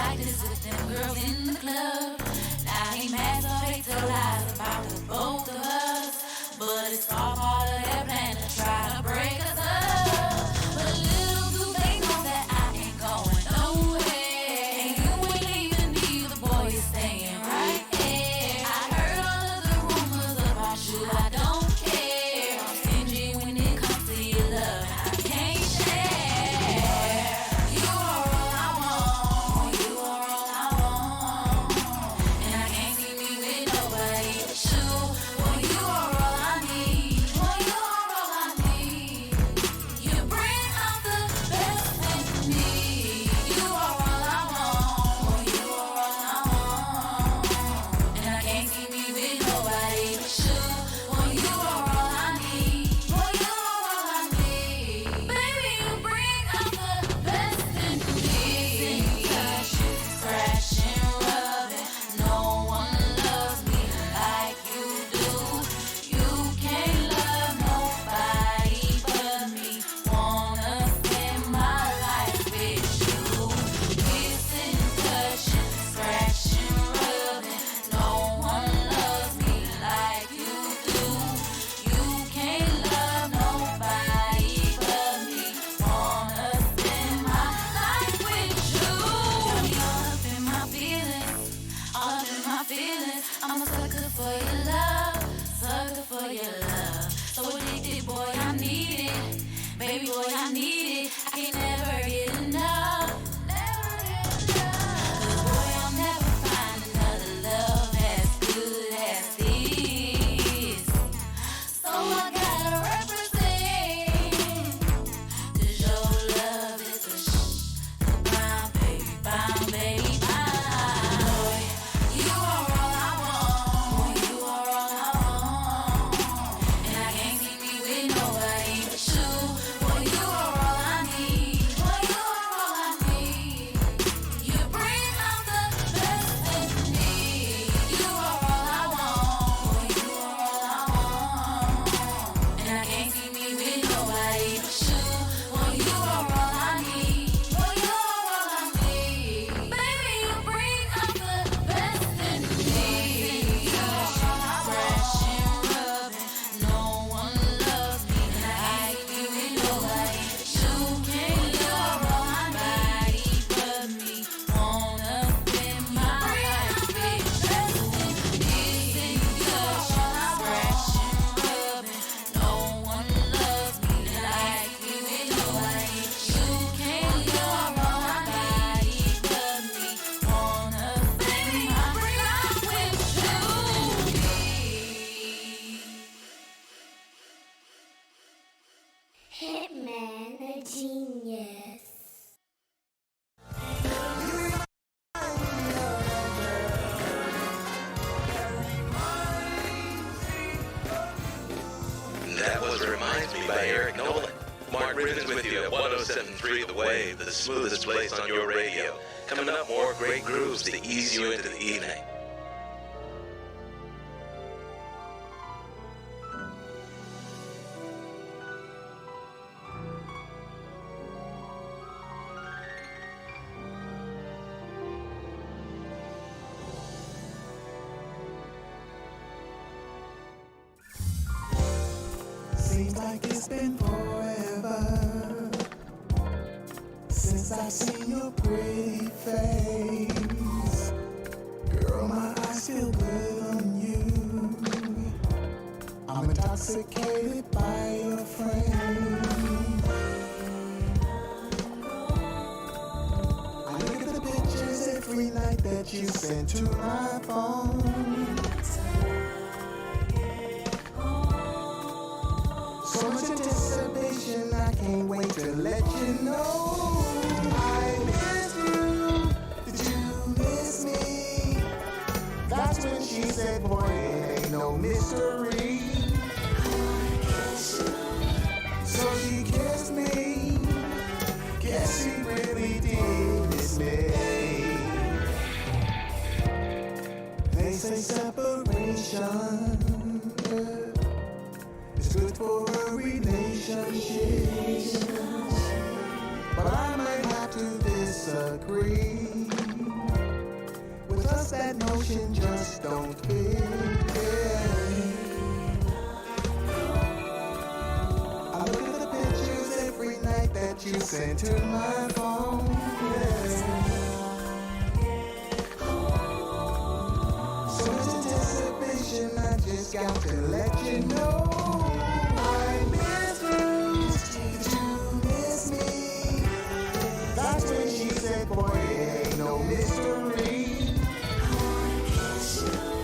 like this with them girls in the club. Now I ain't mad, so hate to lies about the both of us, but it's all part of their plan to try to break us up. But little do they know that I ain't going nowhere, and you ain't leaving either, boy, you're staying right here. I heard all of the rumors about you, I don't care. I'm stingy when it comes to your love, I can't share. You are all I want, you are all I want, and I can't see me with nobody but you. Well, you are all I need, well, you are all I need. You bring out the best in me. You are all I want, well, you are all I want, and I can't see me with nobody but you. Well, you are all I need, well, you are all I need. Baby, you bring out the best in me. Touching, scratching, rubbing, no one loves me like you do. You can't love nobody but me. Wanna spend my life with you. Kissing, touching, scratching, rubbing, no one loves me like you do. You can't love nobody but me. Wanna spend my life with you. Got me all up in my feelings, all up in my feelings. I'm a sucker for your love, sucker for your love. So addicted, boy, I need it. Baby boy, I need it. I can never get enough. Never get enough. 'Cause boy, I'll never find another love as good as this. So I gotta represent, 'cause your love is a bound, baby, bound, baby, bound. Boy, you are all I want, you are all I want, and I can't see me with nobody but you. Boy, you are all I need, boy, you are all I need. You bring out the best in me. You are all I want, boy, you are all I want, and I can't see me with nobody but you. Boy, you are all I need, boy, you are all I need. Baby, you bring out the best in me. Touching, scratching, rubbing, no one loves me like you with nobody but you. Can't love nobody but me. Wanna spend my life with you. Kissing, touching, scratching, rubbing, no one loves me like you with nobody but you. Can't love nobody but me. Wanna spend my life with you. Hitman, a genius. That was Reminds Me by Eric Nolan. Mark Ribbons with you at 107.3 The Wave, the smoothest place on your radio. Coming up, more great grooves to ease you into the evening. Seems like it's been forever since I seen your pretty face. Girl, my eyes feel good on you. I'm intoxicated by your frame. I look at the pictures every night that you send to my phone. So much anticipation, I can't wait to let you know I miss you. Did you miss me? That's when she said, boy, it ain't no mystery. So she kissed me. Guess she really did miss me. They say separation is good for a relationship, but I might have to disagree. 'cause that notion just don't fit. I look at the pictures every night that you send to my phone. So much anticipation, I just got to let you know I miss you. Did you miss me? That's when she said, boy, it ain't no mystery.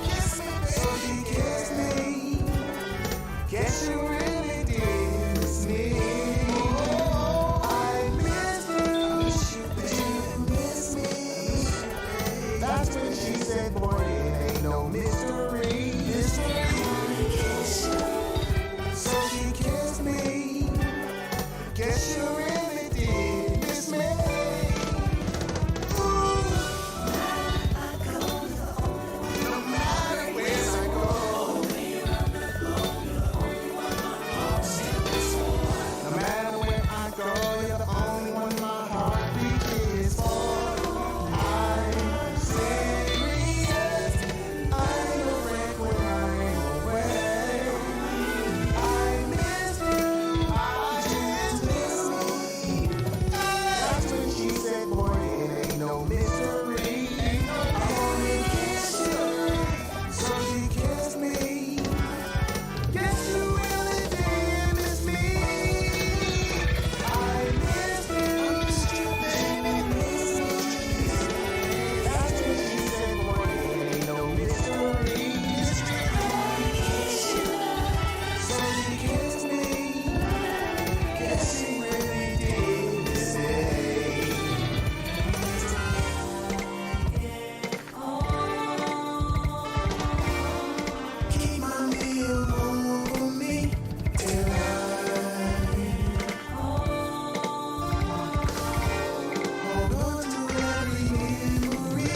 Kiss me, baby. So she kissed me. Guess you really did miss me. I miss you. Did you miss me? That's when she said, boy, it ain't no mystery. So she kissed me. Guess you really did miss me. No matter where I go, no matter where I go, you're the only one my heart reaches for. I'm serious. I'm a wreck when I'm away. I miss you. I just miss me. That's when she said, boy, it ain't no mystery. I only kiss you. So she kissed me. Guess you really did miss me. I miss you, baby, miss me. That's when she said, boy, it ain't no mystery. So she kissed me. Guess she really did miss me. Keep my meal over me till I hold on to every memory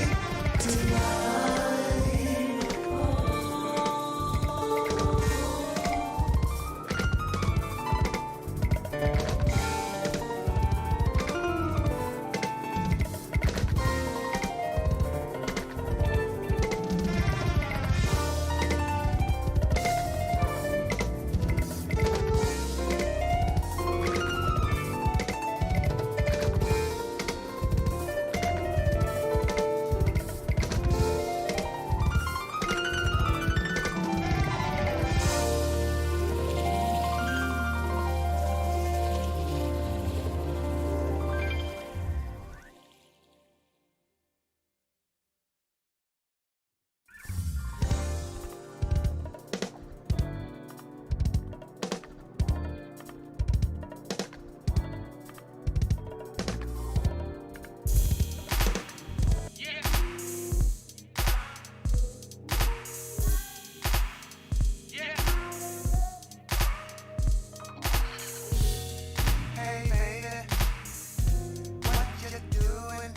tonight. Hey, baby, what you doing?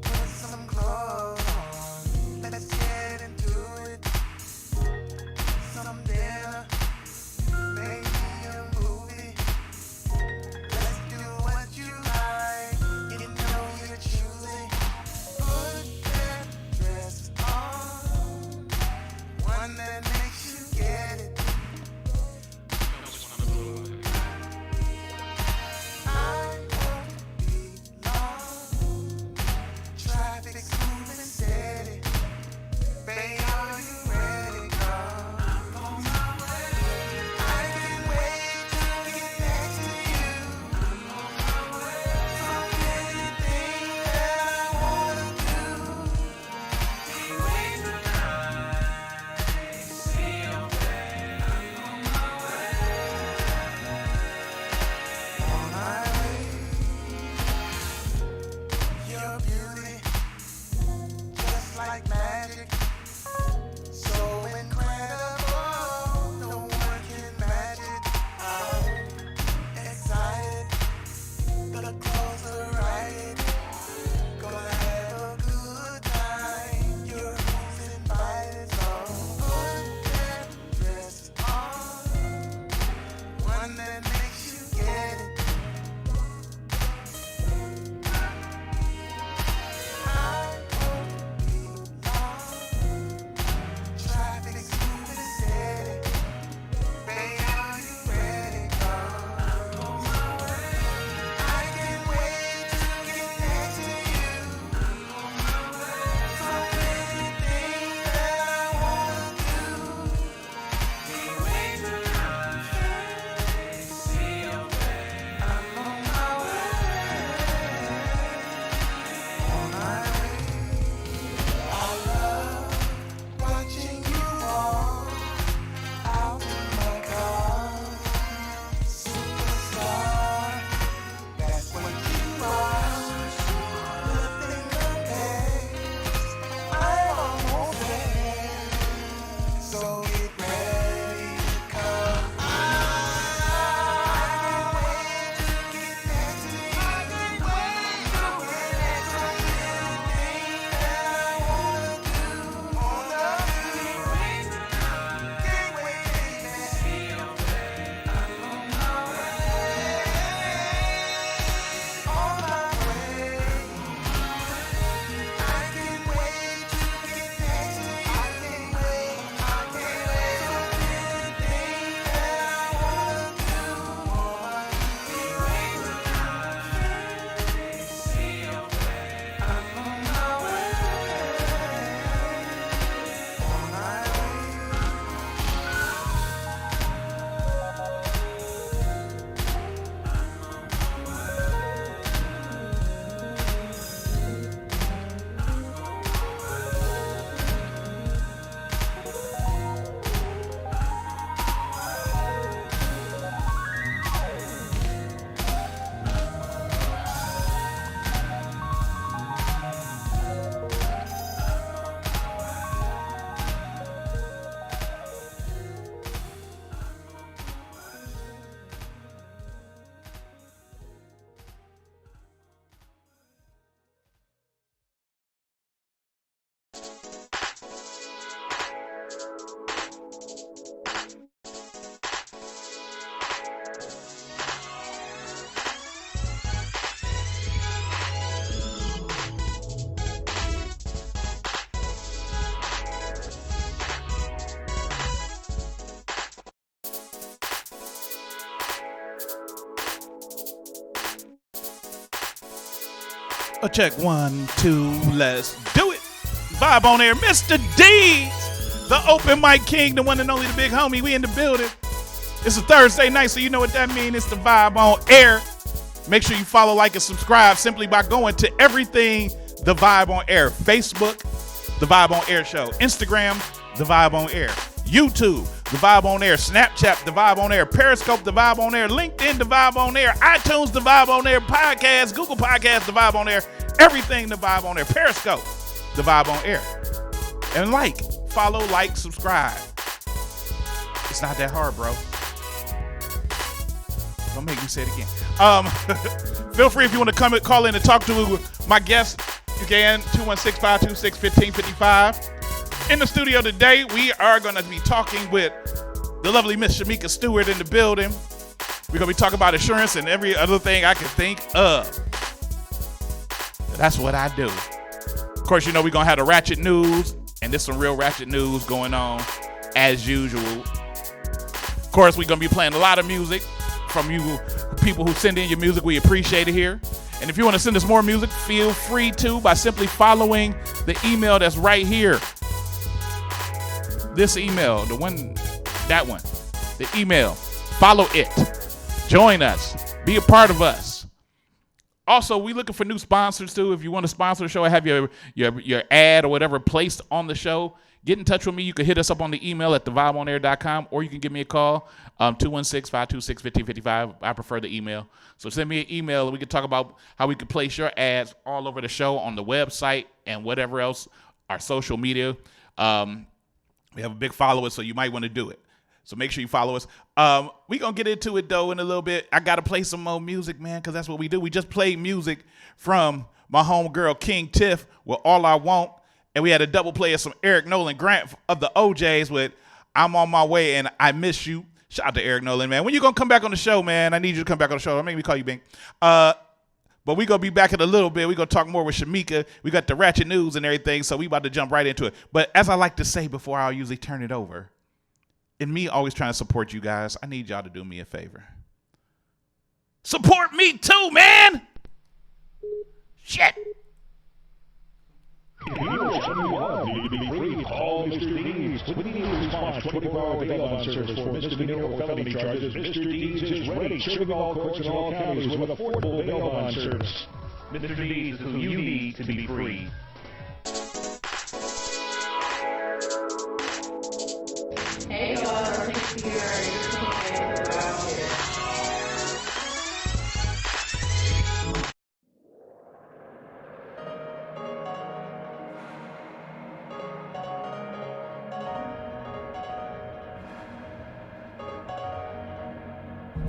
Put some clothes on. Let's get into it. Some dinner, maybe a movie. Let's do what you like. You know you're choosing. Put that dress on, one that makes you get it. I won't be long. Traffic's moving steady. Babe, are you ready? Go. I'm on my way. I can't wait to get next to you. I'm on my way. So many things that I wanna do. Can't wait tonight. See your face. I'm on my way. On my way. Your beauty, just like magic, so incredible, no one can match it. I'm excited, the clothes are right, gonna have a good time. You're who's invited, so put that dress on, one that makes you get it. I won't be A check 1, 2, let's do it. Vibe on air, Mr. D's, the open mic king, the one and only, the big homie. We in the building. It's a Thursday night, so you know what that means. It's the Vibe on air. Make sure you follow, like, and subscribe simply by going to everything The Vibe on Air. Facebook, The Vibe on Air Show. Instagram, The Vibe on Air. YouTube, The Vibe on Air. Snapchat, The Vibe on Air. Periscope, The Vibe on Air. LinkedIn, The Vibe on Air. iTunes, The Vibe on Air. Podcast, Google Podcasts, The Vibe on Air. Everything, The Vibe on Air. Periscope, The Vibe on Air. And follow, subscribe. It's not that hard, bro. Don't make me say it again. Feel free if you want to call in and talk to my guest. You can 216-526-1555. In the studio today, we are going to be talking with the lovely Miss SHAMEKA Stewart in the building. We're going to be talking about insurance and every other thing I can think of. That's what I do. Of course, you know we're going to have the ratchet news, and there's some real ratchet news going on as usual. Of course, we're going to be playing a lot of music from you people who send in your music. We appreciate it here. And if you want to send us more music, feel free to by simply following the email that's right here. This email, the email, follow it, join us, be a part of us. Also, we looking for new sponsors too. If you want to sponsor the show, have your ad or whatever placed on the show, get in touch with me. You can hit us up on the email at thevibeonair.com, or you can give me a call, 216-526-1555. I prefer the email. So send me an email and we can talk about how we can place your ads all over the show on the website and whatever else, our social media. We have a big follower, so you might want to do it. So make sure you follow us. We're going to get into it, though, in a little bit. I got to play some more music, man, because that's what we do. We just played music from my homegirl, King Tiff, with All I Want. And we had a double play of some Eric Nolan Grant of the OJs with I'm on My Way and I Miss You. Shout out to Eric Nolan, man. When you going to come back on the show, man? I need you to come back on the show. Don't make me call you Bing. But we're going to be back in a little bit. We're going to talk more with SHAMEKA. We got the ratchet news and everything, so we about to jump right into it. But as I like to say before I usually turn it over, and me always trying to support you guys, I need y'all to do me a favor. Support me too, man! Shit! If you know someone you need to be free, call Mr. Deeds. With immediate response, 24-hour bail-on service for misdemeanor or felony charges. Mr. Deeds is ready, serving all courts in all counties with affordable bail-on service. Mr. Deeds is who you need to be free. Hey y'all, Nick here.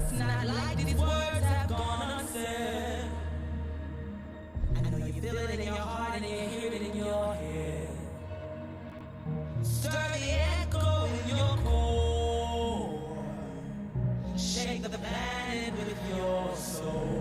It's not like these words have gone unsaid. I know you feel it in your heart and you hear it in your head. Stir the echo in your core. Shake the planet with your soul.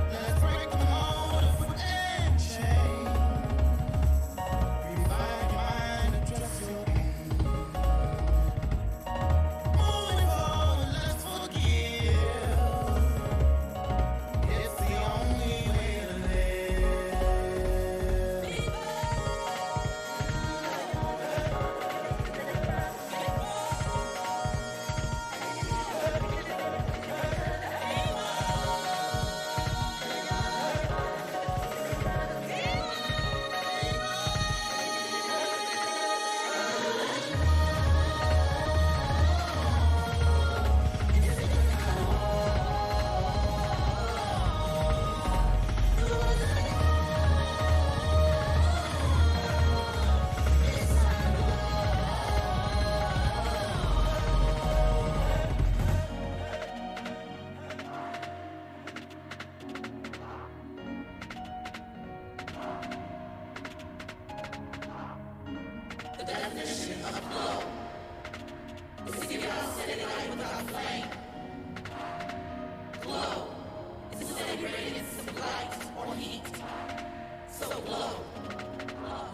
Let's break the mold.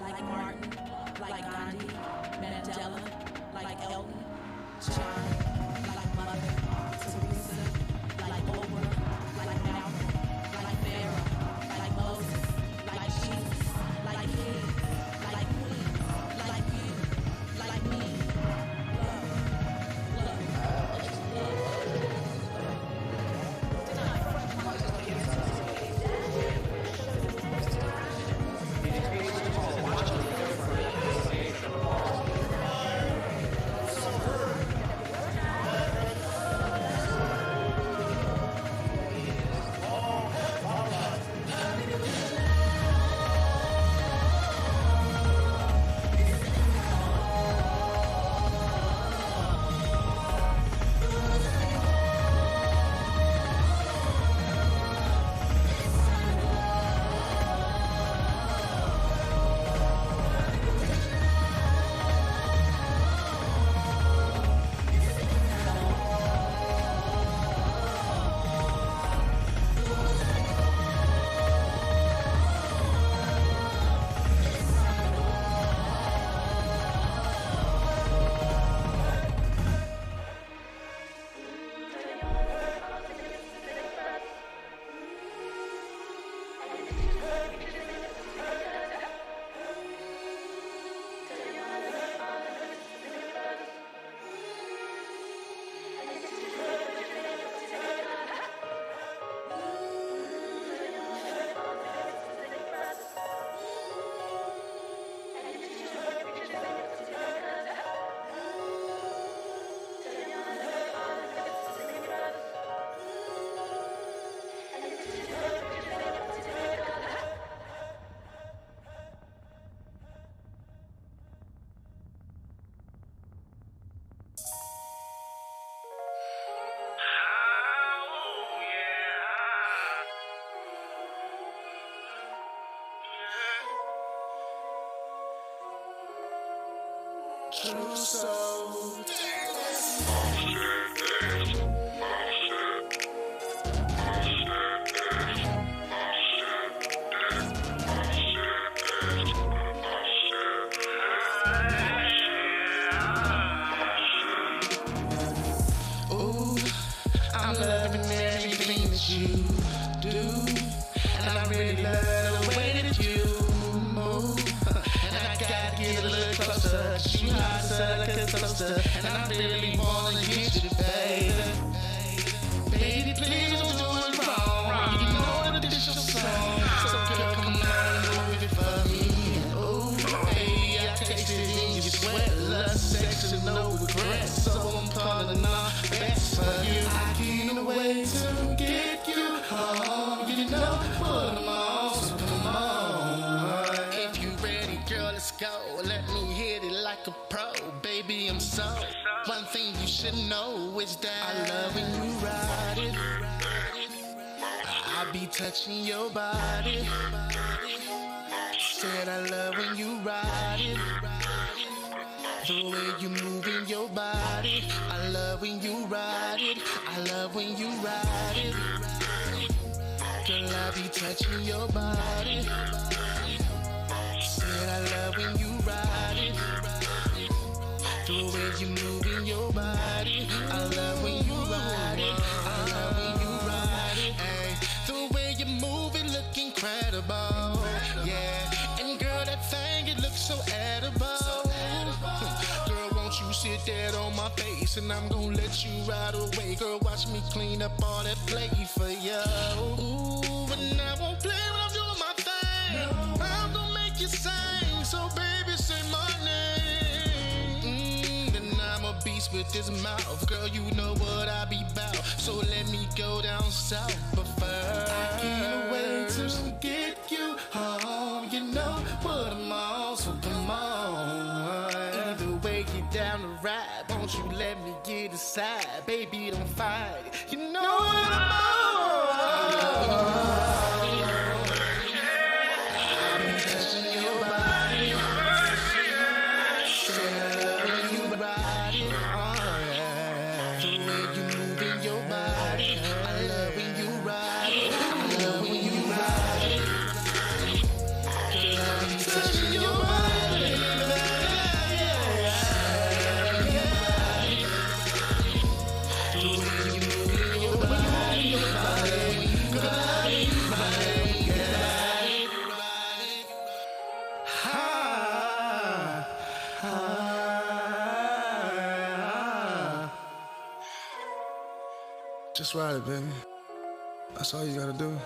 Like Martin, like Gandhi, Mandela, like Elton, John, like Mother Teresa, like Oprah, like Malcolm, like Pharaoh, like Moses, like Jesus, like King, like Queen, like you, like me. True soul. Ooh, I'm loving everything that you do, and I really love the way that you move. And I gotta get a little closer, 'cause you hot, so like a toaster, and I really wanna get you, baby. Baby, please don't do it wrong. You know that this is your song, so girl, come on and move it for me. Ooh, hey, I taste it in your sweat, love, sex, and no regret. So I'm calling all best for you. I can't wait to get you home. You know what I'm on, so come on. If you ready, girl, let's go. Let me hit it like a pro, baby. I'm so. One thing you should know is that I love when you ride it. I be touching your body. Said I love when you ride it. The way you moving your body. I love when you ride it. I love when you ride it. Girl, I be touching your body. Said I love when you ride it. The way you moving your body. I love when you ride it. I love when you ride it. Hey, the way you move it look incredible. Yeah, and girl, that thing it looks so edible. Girl, won't you sit there on my face and I'm gonna let you ride away. Girl, watch me clean up all that plate for you. Ooh, and I won't play when I'm doing my thing. I'm gonna make you sing, so baby say my name. And I'm a beast with this mouth. Girl, you know what I be bout. So let me go down south. But first, I can't wait to get you home. You know what I'm on, so come on. Either way, get down the ride. Won't you let me get aside? Baby, don't fight. You know what I'm on. I be touching your body. Said Just ride it, baby. That's all you gotta do.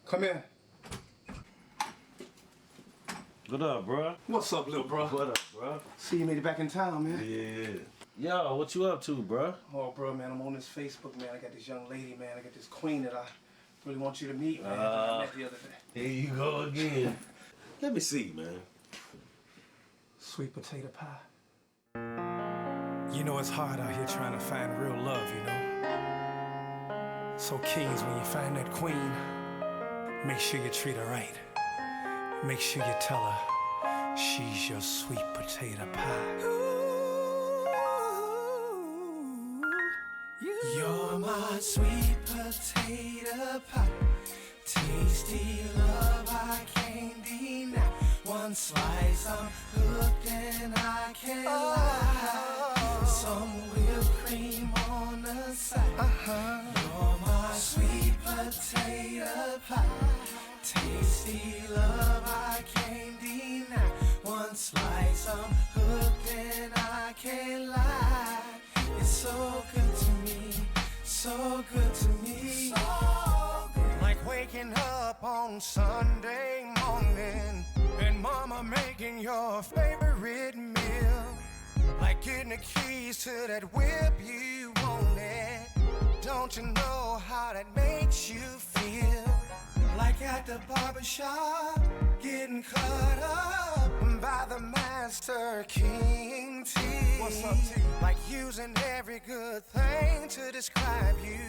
Come in. What up, bro? What's up, little bro? What up, bro? See you made it back in town, man. Yeah. Yo, what you up to, bro? Oh, bro, man, I'm on this Facebook, man. I got this young lady, man. I got this queen that I really want you to meet, man. I met the other day. Here you go again. Let me see, man. Sweet potato pie. You know it's hard out here trying to find real love, you know? So kings, when you find that queen, make sure you treat her right. Make sure you tell her she's your sweet potato pie. You're my sweet potato pie. Tasty love I can't deny. One slice I'm hooked and I can't lie. Some whipped cream on the side. You're my sweet potato pie. Tasty love I can't deny. One slice I'm hooked and I can't lie. It's so good to me, so good to me. So good. Like waking up on Sunday morning and mama making your favorite meal. Like getting the keys to that whip you wanted. Don't you know how that makes you feel? Like at the barbershop, getting cut up by the master King T. What's up, T? Like using every good thing to describe you,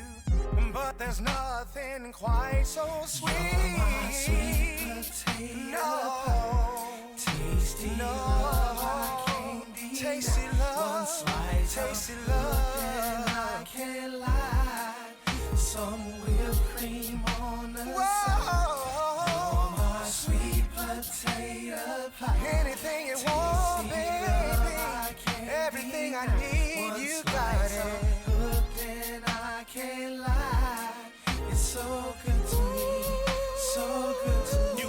but there's nothing quite so sweet. You're my sweet potato pie. Tasty love I can't deny. Tasty love, one slice, tasty love, and I can't lie. Some whipped cream on the side. You're my sweet potato pie. Anything you want, baby. Everything I need, you got it. Hooked and I can't lie. It's so good to me, so good to me.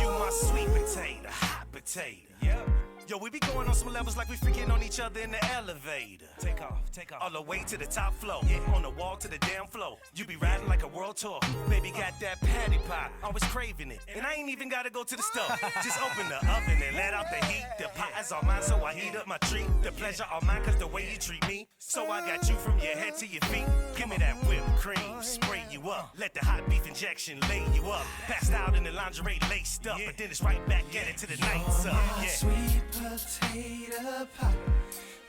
You my sweet potato, hot potato. Yep. Yo, we be going on some levels like we freaking on each other in the elevator. Take off. All the way to the top floor. Yeah, on the wall to the damn floor. You be riding like a world tour. Baby got that patty pie, always craving it. And I ain't even gotta go to the store. Just open the oven and let out the heat. The pie is all mine, so I eat up my treat. The pleasure all mine, cause the way you treat me. So I got you from your head to your feet. Give me that whipped cream, spray you up. Let the hot beef injection lay you up. Passed out in the lingerie laced up. But then it's right back at it to the nights up. Yeah. Sweet potato pie.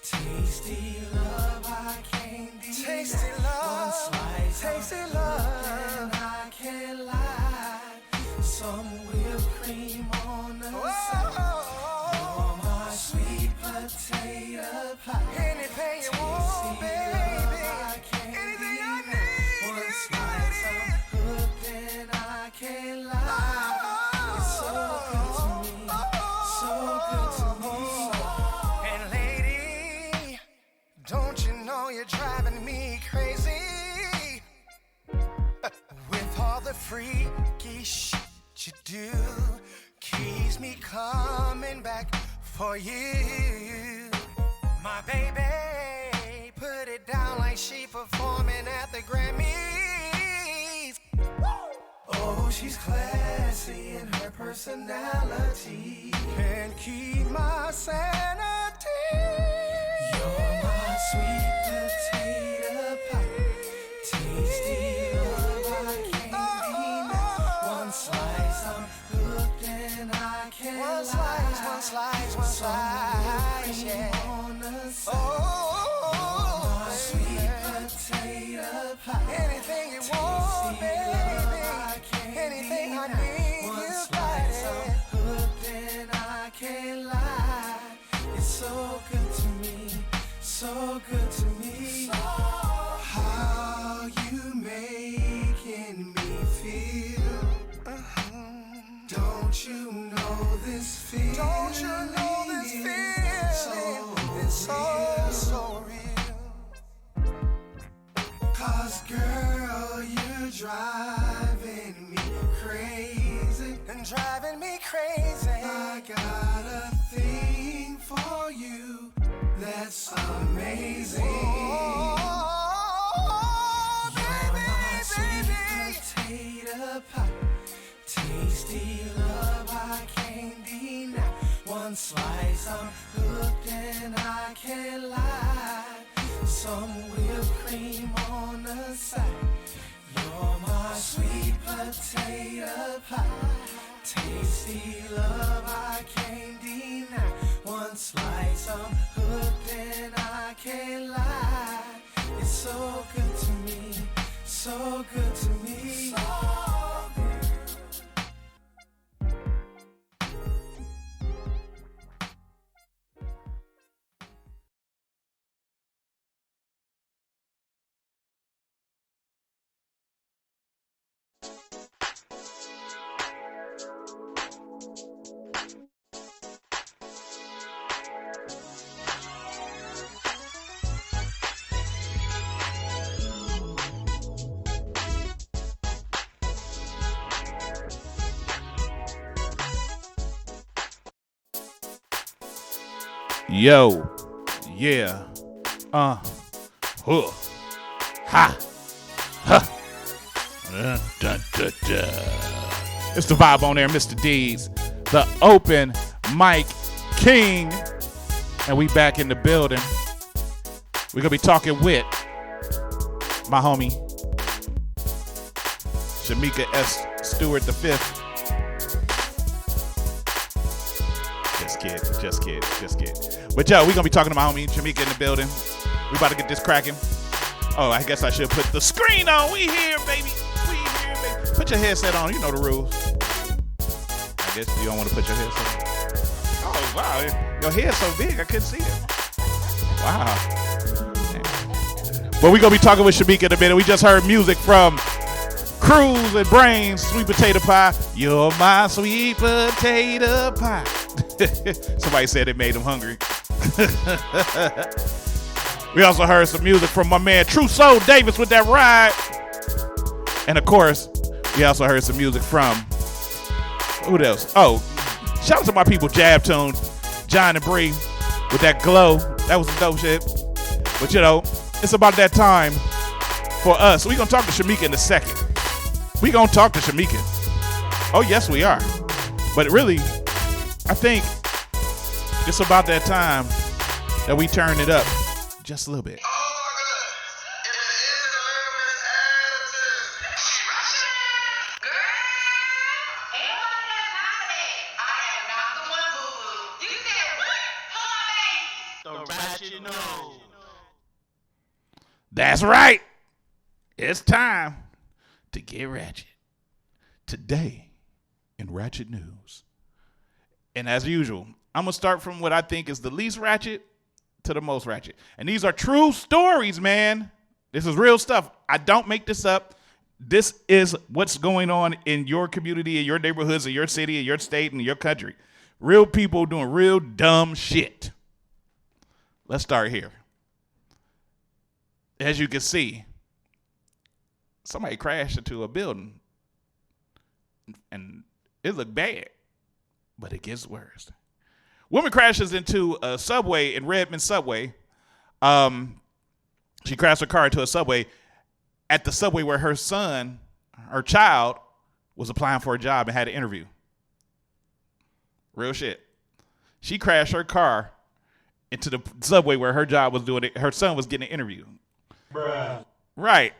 Tasty love I can't deny. Tasty love, one slice, tasty love, and I can't lie. Some whipped cream on the side. You're my sweet potato pie. Anything you want, baby. Anything I need, one slice I'm hooked and I can't lie. It's so good to me, so good to me. And lady, don't you know you're driving me crazy with all the freaky shit you do? Keeps me coming back for you. My baby, put it down like she performing at the Grammys. Oh, she's classy in her personality. Can't keep my sanity. You're my sweet potato pie. Tasty love I can't deny. One slice I'm hooked and I can't lie. One slice, yeah. On the side. Oh, my sweet potato pie. Anything you want, baby. Anything I need, you got it. I'm hooked and I can't lie. It's amazing. You're my sweet potato pie. Tasty love I can't deny. One slice I'm hooked and I can't lie. Some whipped cream on the side. You're my sweet potato pie. Tasty love I can't deny. One slice I'm hooked and I can't lie. It's so good to me, so good to me. So good. Yo, yeah, huh, ha, huh. Dun, dun, dun. It's the vibe on there, Mr. D's, the open mic king, and we back in the building. We're gonna be talking with my homie SHAMEKA S. Stewart the Fifth. Just kid. But yo, we gonna be talking to my homie SHAMEKA in the building. We about to get this cracking. Oh, I guess I should put the screen on. We here, baby. We here, baby. Put your headset on. You know the rules. I guess you don't want to put your headset on. Oh, wow. Your head's so big, I couldn't see it. Wow. But we gonna be talking with SHAMEKA in a minute. We just heard music from Cruz and Brains, Sweet Potato Pie. You're my sweet potato pie. Somebody said it made them hungry. We also heard some music from my man True Soul Davis with that ride. And of course, we also heard some music from, who else? Oh, shout out to my people Jab Tune, John and Bree with that glow. That was some dope shit. But you know, it's about that time for us. We're going to talk to SHAMEKA in a second. We're going to talk to SHAMEKA. Oh, yes, we are. But really, I think it's about that time that we turn it up just a little bit. That's right. It's time to get ratchet. Today in Ratchet News. And as usual, I'm going to start from what I think is the least ratchet to the most ratchet. And these are true stories, man. This is real stuff. I don't make this up. This is what's going on in your community, in your neighborhoods, in your city, in your state, in your country. Real people doing real dumb shit. Let's start here. As you can see, somebody crashed into a building. And it looked bad. But it gets worse. Woman crashes into a subway in Redmond subway. She crashed her car into a subway at the subway where her child, was applying for a job and had an interview. Real shit. She crashed her car into the subway where her son was getting an interview. Bruh. Right.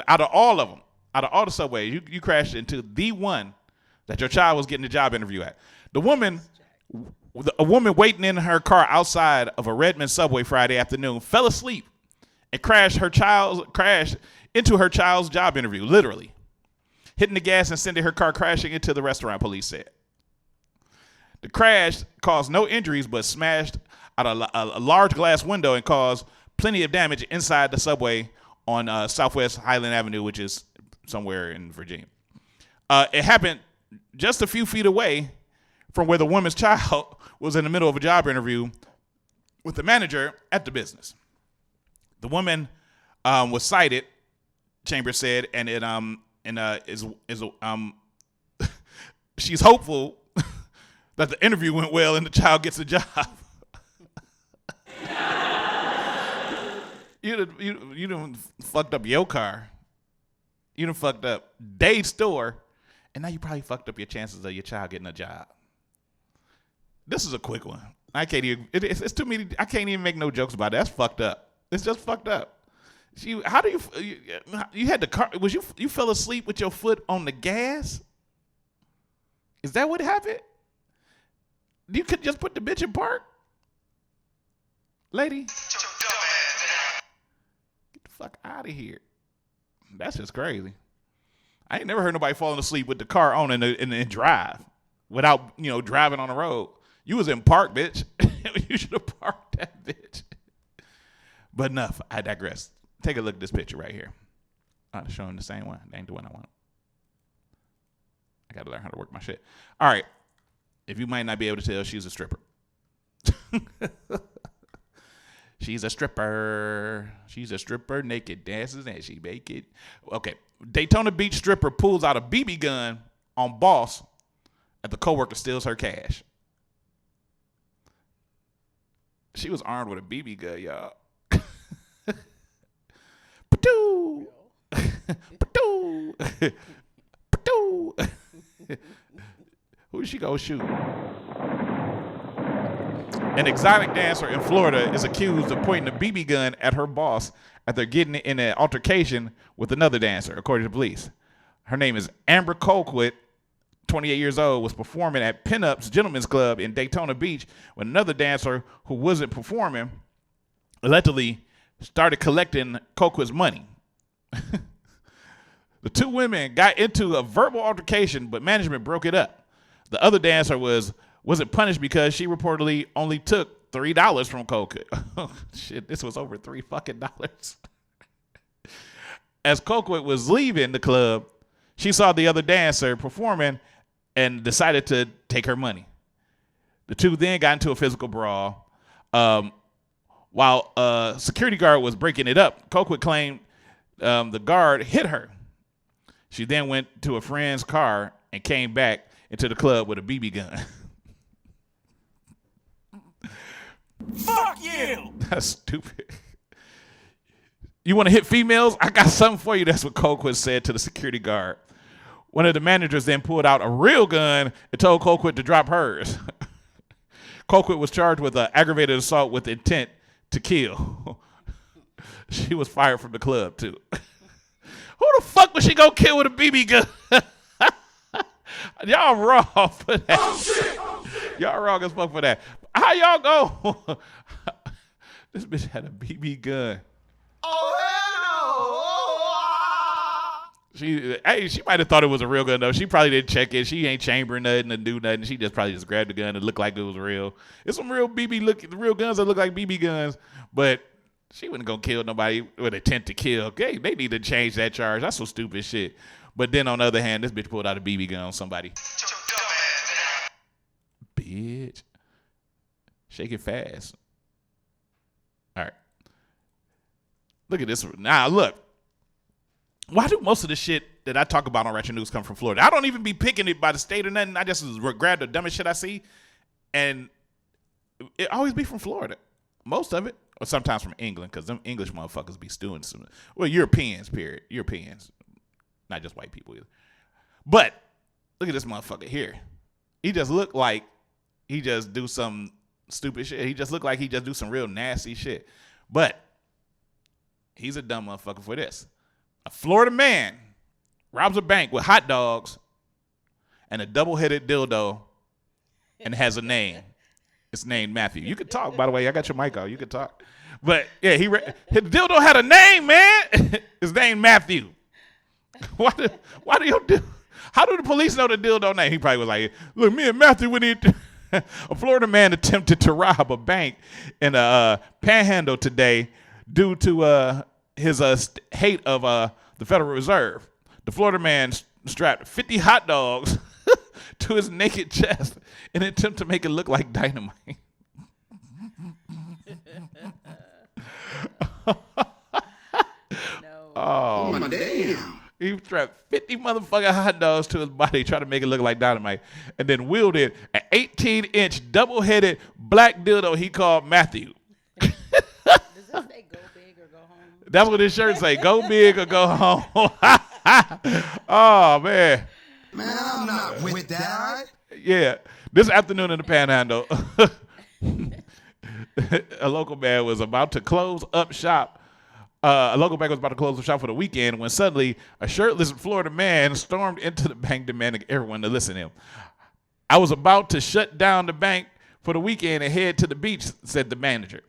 Out of all of them, out of all the subways, you crashed into the one that your child was getting a job interview at. A woman waiting in her car outside of a Redmond subway Friday afternoon fell asleep and crashed into her child's job interview, literally. Hitting the gas and sending her car crashing into the restaurant, police said. The crash caused no injuries but smashed out a large glass window and caused plenty of damage inside the subway on Southwest Highland Avenue, which is somewhere in Virginia. It happened just a few feet away from where the woman's child was in the middle of a job interview with the manager at the business. The woman was cited, Chambers said, and she's hopeful that the interview went well and the child gets a job. You done fucked up your car. You done fucked up Dave's store, and now you probably fucked up your chances of your child getting a job. This is a quick one. I can't even. It's too many. I can't even make no jokes about it. That's fucked up. It's just fucked up. How do you had the car? Was you fell asleep with your foot on the gas? Is that what happened? You could just put the bitch in park, lady. Get the fuck out of here. That's just crazy. I ain't never heard nobody falling asleep with the car on and drive without driving on the road. You was in park, bitch. You should have parked that bitch. But enough. I digress. Take a look at this picture right here. I'm showing the same one. That ain't the one I want. I got to learn how to work my shit. All right. If you might not be able to tell, she's a stripper. She's a stripper. She's a stripper, naked, dances, and she make it. Okay. Daytona Beach stripper pulls out a BB gun on boss and the coworker steals her cash. She was armed with a BB gun, y'all. Patoo! Patoo! Patoo! Who she gonna shoot? An exotic dancer in Florida is accused of pointing a BB gun at her boss after getting in an altercation with another dancer, according to police. Her name is Amber Colquitt, 28 years old, was performing at Pinup's Gentlemen's Club in Daytona Beach when another dancer who wasn't performing allegedly started collecting Colquitt's money. The two women got into a verbal altercation, but management broke it up. The other dancer wasn't punished because she reportedly only took $3 from Colquitt. Oh, shit, this was over $3 fucking dollars. As Colquitt was leaving the club, she saw the other dancer performing and decided to take her money. The two then got into a physical brawl. While a security guard was breaking it up, Colquitt claimed the guard hit her. She then went to a friend's car and came back into the club with a BB gun. Fuck you! That's stupid. You want to hit females? I got something for you. That's what Colquitt said to the security guard. One of the managers then pulled out a real gun and told Colquitt to drop hers. Colquitt was charged with aggravated assault with intent to kill. She was fired from the club, too. Who the fuck was she gonna kill with a BB gun? Y'all wrong for that. Oh, shit. Y'all wrong as fuck for that. How y'all go? This bitch had a BB gun. Oh, She might have thought it was a real gun, though. She probably didn't check it. She ain't chambering nothing and do nothing. She probably just grabbed the gun and looked like it was real. It's some real real guns that look like BB guns, but she wasn't gonna kill nobody with intent to kill. Okay, they need to change that charge. That's some stupid shit. But then on the other hand, this bitch pulled out a BB gun on somebody. Bitch. Shake it fast. All right. Look at this. Now, look. Why do most of the shit that I talk about on Retro News come from Florida? I don't even be picking it by the state or nothing. I just grab the dumbest shit I see. And it always be from Florida. Most of it. Or sometimes from England, because them English motherfuckers be stewing some. Well, Europeans, period. Europeans. Not just white people either. But look at this motherfucker here. He just look like he just do some stupid shit. He just look like he just do some real nasty shit. But he's a dumb motherfucker for this. A Florida man robs a bank with hot dogs and a double-headed dildo and has a name. It's named Matthew. You can talk, by the way. I got your mic on. You can talk. But, yeah, his dildo had a name, man. His name Matthew. Why do you do? How do the police know the dildo name? He probably was like, look, me and Matthew, we need to. A Florida man attempted to rob a bank in a Panhandle today due to his hate of the Federal Reserve. The Florida man strapped 50 hot dogs to his naked chest in an attempt to make it look like dynamite. No. Oh, my damn. He strapped 50 motherfucking hot dogs to his body, trying to make it look like dynamite, and then wielded an 18-inch double-headed black dildo he called Matthew. Does this say go big or go home? That's what his shirt say. Go big or go home. Oh, man. Man, I'm not with that. Yeah. This afternoon in the Panhandle, a local man was about to close up shop. A local bank was about to close the shop for the weekend when suddenly a shirtless Florida man stormed into the bank demanding everyone to listen to him. I was about to shut down the bank for the weekend and head to the beach, said the manager.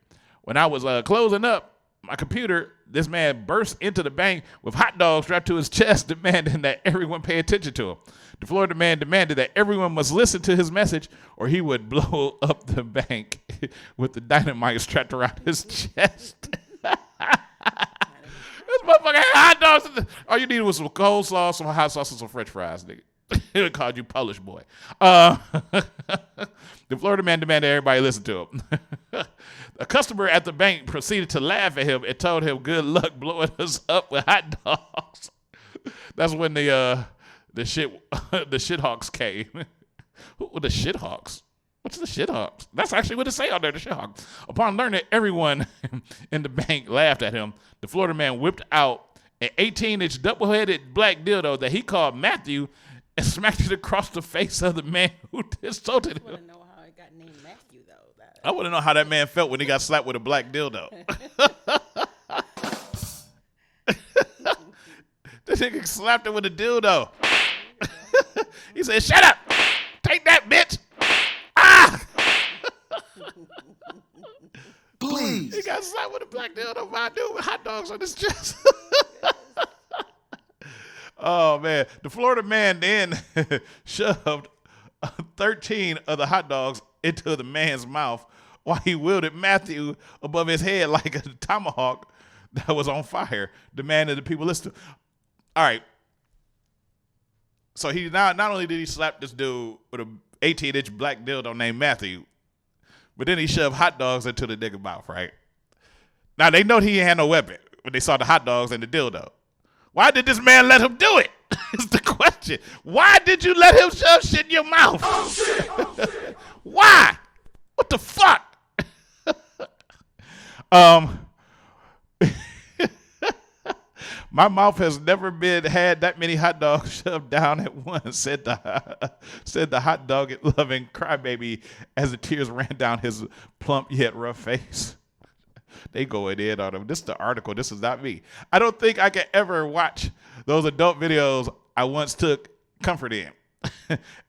When I was closing up my computer, this man burst into the bank with hot dogs strapped to his chest, demanding that everyone pay attention to him. The Florida man demanded that everyone must listen to his message or he would blow up the bank with the dynamite strapped around his chest. This motherfucker had hot dogs. All you needed was some coleslaw, some hot sauce, and some French fries, nigga. It called you Polish boy. The Florida man demanded everybody listen to him. A customer at the bank proceeded to laugh at him and told him good luck blowing us up with hot dogs. That's when the shithawks came. Who were the shithawks? What's the shithawks? That's actually what it say out there, the shithawks. Upon learning that everyone in the bank laughed at him, the Florida man whipped out an 18-inch double-headed black dildo that he called Matthew and smacked it across the face of the man who insulted him. I want to know how it got named Matthew, though. I want to know how that man felt when he got slapped with a black dildo. This nigga slapped him with a dildo. He said, "Shut up! Take that, bitch!" Ah! Please. He got slapped with a black dildo by a dude with hot dogs on his chest. Oh, man. The Florida man then shoved 13 of the hot dogs into the man's mouth while he wielded Matthew above his head like a tomahawk that was on fire, demanding the people listen to. All right. So he not only did he slap this dude with an 18-inch black dildo named Matthew, but then he shoved hot dogs into the nigga's mouth, right? Now, they know he ain't had no weapon when they saw the hot dogs and the dildo. Why did this man let him do it? Is the question. Why did you let him shove shit in your mouth? Oh, shit. Oh, shit. Why? What the fuck? My mouth has never had that many hot dogs shoved down at once, said the hot dog loving crybaby as the tears ran down his plump yet rough face. They going in on him. This is the article. This is not me. I don't think I can ever watch those adult videos I once took comfort in.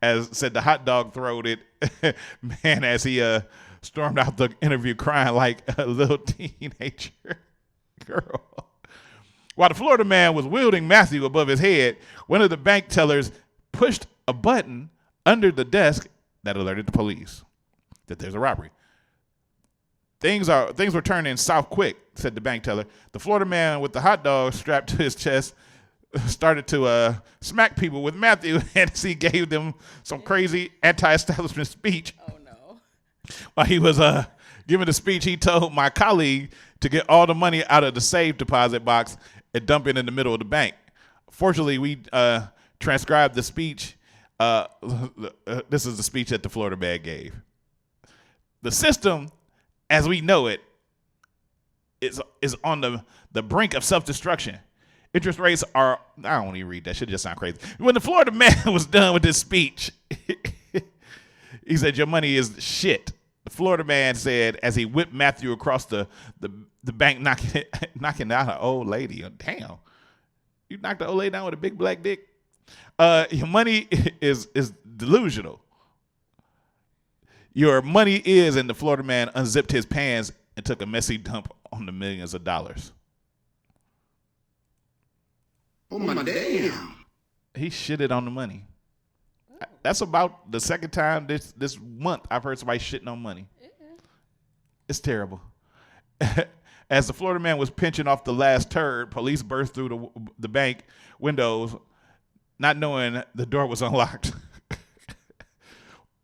As said the hot dog throated man as he stormed out the interview crying like a little teenager girl. While the Florida man was wielding Matthew above his head, one of the bank tellers pushed a button under the desk that alerted the police that there's a robbery. Things were turning south quick, said the bank teller. The Florida man with the hot dog strapped to his chest started to smack people with Matthew as he gave them some crazy anti-establishment speech. Oh, no. While he was giving the speech, he told my colleague to get all the money out of the safe deposit box and dump it in the middle of the bank. Fortunately, we transcribed the speech. This is the speech that the Florida man gave. The system, as we know it, is on the brink of self-destruction. Interest rates are, I don't even read that shit, it just sound crazy. When the Florida man was done with his speech, he said, "Your money is shit." The Florida man said as he whipped Matthew across the bank, knocking out an old lady. Damn. You knocked the old lady down with a big black dick? Your money is delusional. Your money is, and the Florida man unzipped his pants and took a messy dump on the millions of dollars. Oh, my damn. He shitted on the money. That's about the second time this month I've heard somebody shitting on money. It's terrible. As the Florida man was pinching off the last turd, police burst through the bank windows, not knowing the door was unlocked.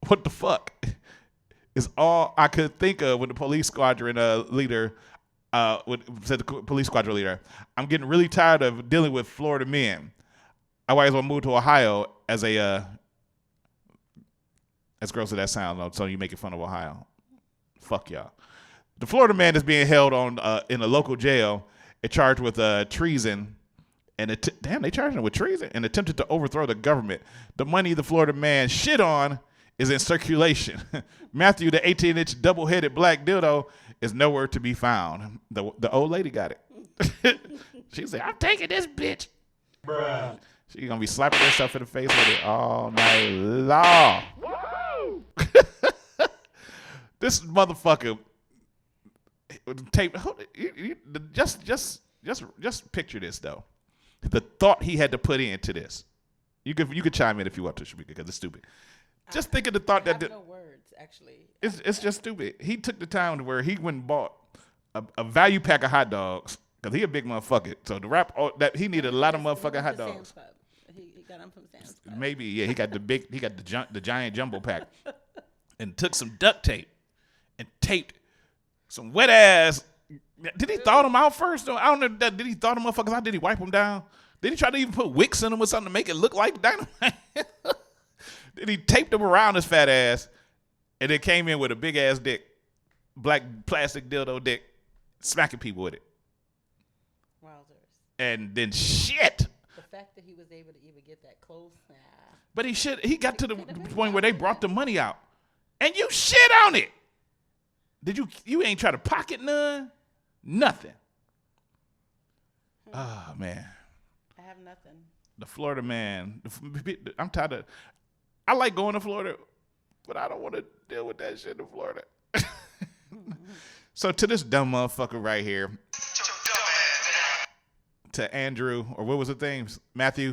What the fuck? Is all I could think of when the police squadron leader said the police squadron leader, "I'm getting really tired of dealing with Florida men. I might as well move to Ohio as gross as that sounds, so you making fun of Ohio. Fuck y'all." The Florida man is being held on in a local jail and charged with treason. And damn, they charged him with treason and attempted to overthrow the government. The money the Florida man shit on is in circulation. Matthew, the 18-inch double-headed black dildo, is nowhere to be found. The old lady got it. She said, I'm taking this bitch. Bruh. She's going to be slapping herself in the face with it all night long. This motherfucker tape. Just picture this, though. The thought he had to put into this. You could chime in if you want to, Shameka, because it's stupid. Just think of the thought that no words, actually. It's just stupid. He took the time where he went and bought a value pack of hot dogs because he a big motherfucker. So the rap that he needed a lot of motherfucking hot dogs. He got them from Sam's Club. Maybe he got the giant jumbo pack, and took some duct tape and taped some wet ass. Did he thaw them out first? Though? I don't know. Did he thaw the motherfuckers out? Did he wipe them down? Did he try to even put wicks in them or something to make it look like dynamite? Then he taped them around his fat ass, and then came in with a big ass dick, black plastic dildo dick, smacking people with it. Wowzers. And then shit. The fact that he was able to even get that close. Nah. But he got to the point where they brought the money out, and you shit on it. Did you ain't try to pocket none? Nothing. Oh man. I have nothing. The Florida man. I'm tired of. I like going to Florida, but I don't want to deal with that shit in Florida. So to this dumb motherfucker right here, to Andrew, or what was the thing? Matthew.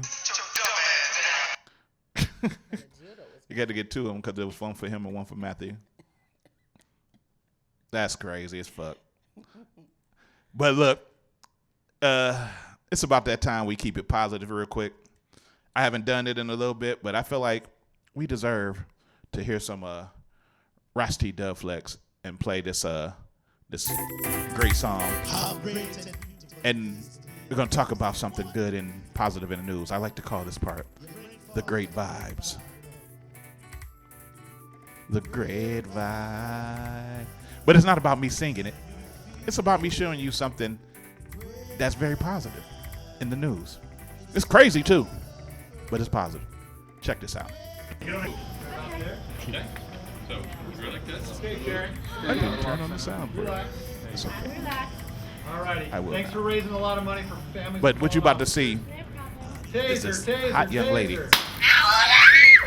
You got to get two of them because there was one for him and one for Matthew. That's crazy as fuck. But look, it's about that time we keep it positive real quick. I haven't done it in a little bit, but I feel like we deserve to hear some Rusty Dub Flex and play this great song. And we're going to talk about something good and positive in the news. I like to call this part the great vibes. The great vibe. But it's not about me singing it. It's about me showing you something that's very positive in the news. It's crazy too, but it's positive. Check this out. Okay. So, we're like this. Okay, Gary. I didn't turn on the sound. Relax. It's okay. Alrighty. I will. Thanks for raising a lot of money for families. But what you about to see is this hot young lady.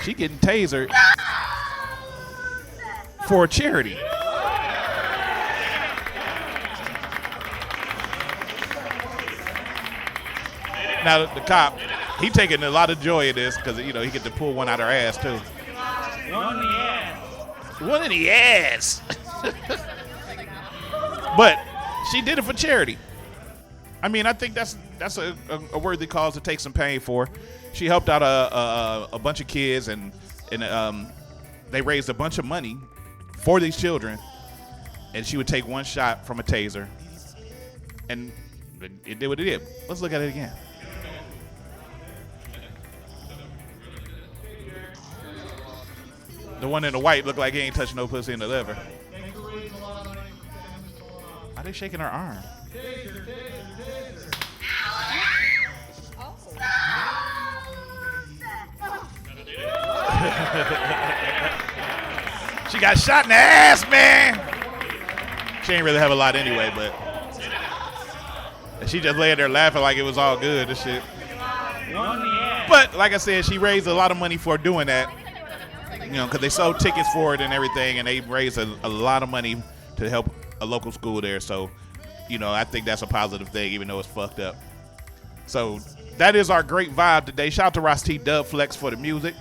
She getting tasered for a charity. Now the cop, he taking a lot of joy in this because he get to pull one out her ass too. One in the ass. One in the ass. But she did it for charity. I mean, I think that's a worthy cause to take some pain for. She helped out a bunch of kids and they raised a bunch of money for these children. And she would take one shot from a taser, and it did what it did. Let's look at it again. The one in the white looked like he ain't touching no pussy in the liver. Are they shaking her arm? She got shot in the ass, man. She ain't really have a lot anyway, but she just laying there laughing like it was all good and shit. But like I said, she raised a lot of money for doing that. Because they sold tickets for it and everything, and they raised a lot of money to help a local school there. So, I think that's a positive thing, even though it's fucked up. So that is our great vibe today. Shout out to Ross T. Dub Flex for the music.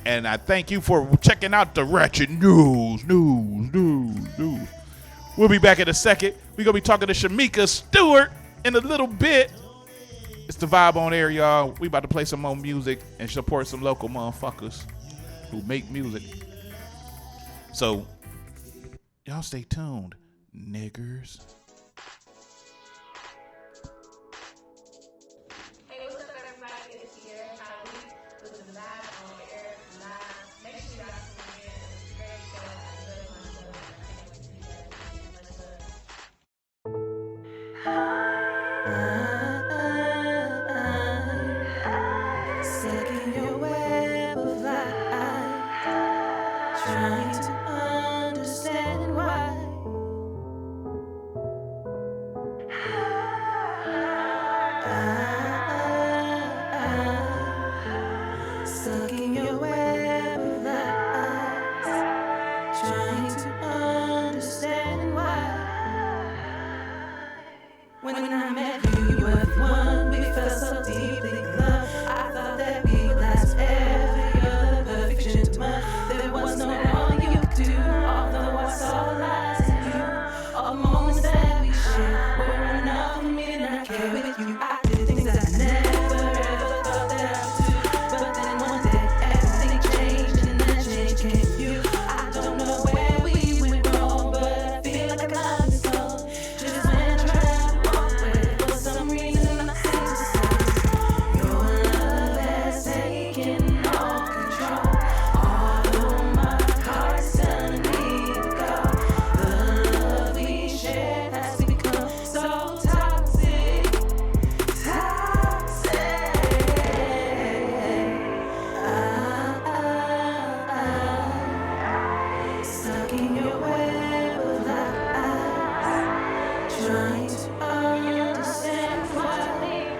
And I thank you for checking out the Ratchet News. We'll be back in a second. We're going to be talking to SHAMEKA Stewart in a little bit. It's the vibe on air, y'all. We about to play some more music and support some local motherfuckers who make music. So, y'all stay tuned, niggers. Hey, what's up, everybody? It's your Holly with the Vibe on Air Live. Make sure y'all tune in. It's a great show. I love my show. I can't wait to see you guys. Much love. Stuck in your web of lies, trying to understand why. Stuck in your web of lies, trying to understand why. When I met you, you were the one. We felt so deeply in love. I thought that we would last ever. You're the perfect gentleman. There was no wrong you could do. Although I saw lies in you, all the moments that we shared were enough for me to not care with you. I did things that I never ever thought that I would do. But then one day everything changed, and that change came you. I don't know where we went wrong, but I feel like I got this song. Just when I tried to walk away, for some reason I seem to say your love has taken all control. Although my heart's telling me to go, the love we shared has become so toxic, toxic. Stuck in your web of lies, trying to understand why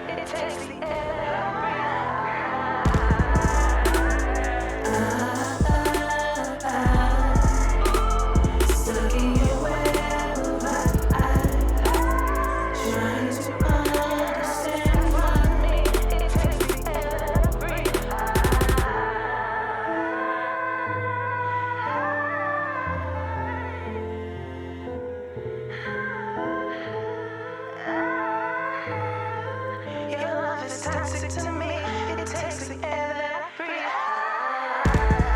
it takes the air. Stuck in your web of lies, trying to understand why it takes the air to breathe. Your love is toxic to me. It takes the air that I breathe.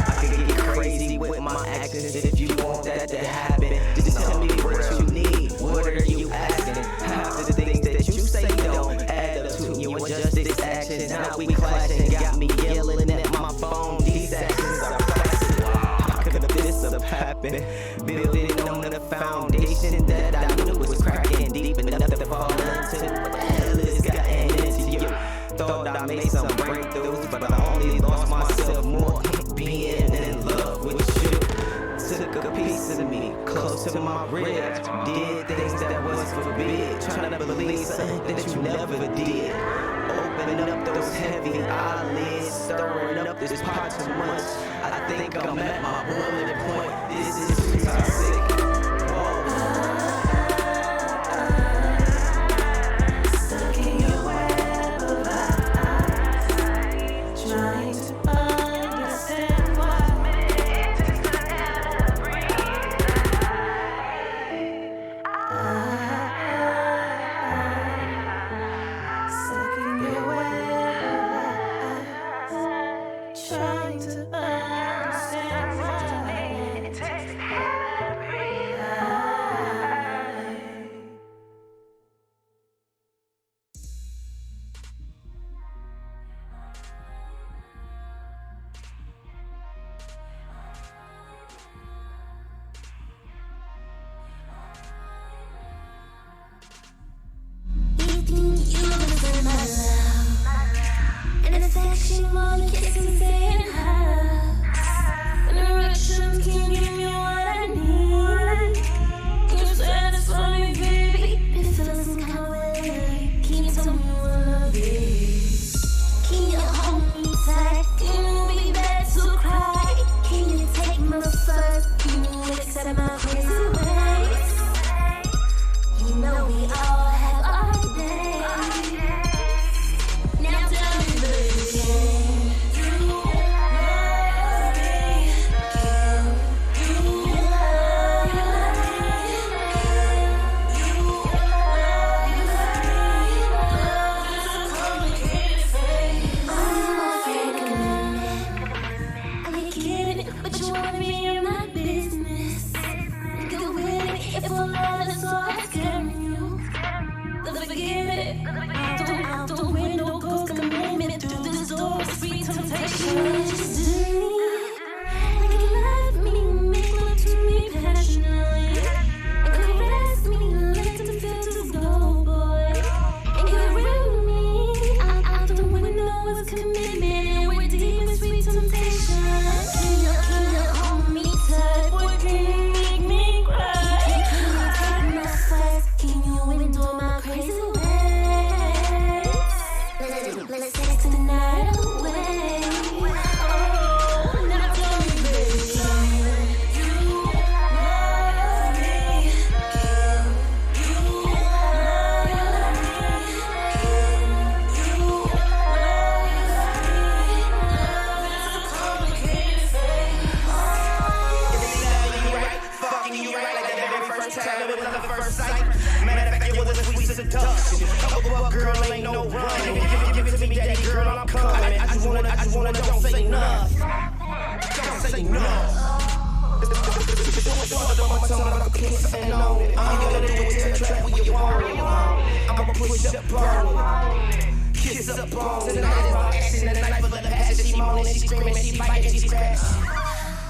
I could get crazy with my actions if you want that to happen. Just tell me what you need. What are you asking? Half of the things that you say don't add up to you and just this action. Now we clashing, got me yelling at my phone. These actions are classic. How could this have happened? Building on the foundation that I knew was cracking deep enough to fall into. What the hell is gotten into you? Thought I made some breakthroughs, but I only lost myself more being in love with you. Took a piece of me close to my ribs, did things that was forbid, trying to believe something that you never did. Opening up those heavy eyelids, stirring up this pot too much. I think I'm at my boiling point. This is too toxic. Stuck in your web of lies, trying to understand why it takes the air to breathe. Stuck in your web of lies, trying to understand why it takes the air to breathe. Eating you for my love, an affection more than kissing, saying hello. An erection can give me what I need. You satisfy me, baby. It feels some kind of way. Can you tell me what love is? Can you hold me tight? Can you be there to cry? Can you take my first? Can you accept my crazy ways? You know we all have our days. Now tell me, baby, can you love me? Can you love me? Can you love me? I'm afraid of I get it, but you wanna be in my business. Go with it if we're love is all I scare you. Forget it. Out the window goes commitment through this door. Sweet temptation. Just do me like you love me. Make love to me passionately. And caress me. Let them feel to go, boy. And get rid of me. Out the window is commitment. no run. Give it to me, daddy girl, I'm coming. I just wanna, don't say nothing. Don't say nothing. I'm gonna do it to trap where you want it. I'ma push up on it. Kiss up on it. Tonight is my action, the night for the passion. She moaning, she screaming, she biting, she scratching.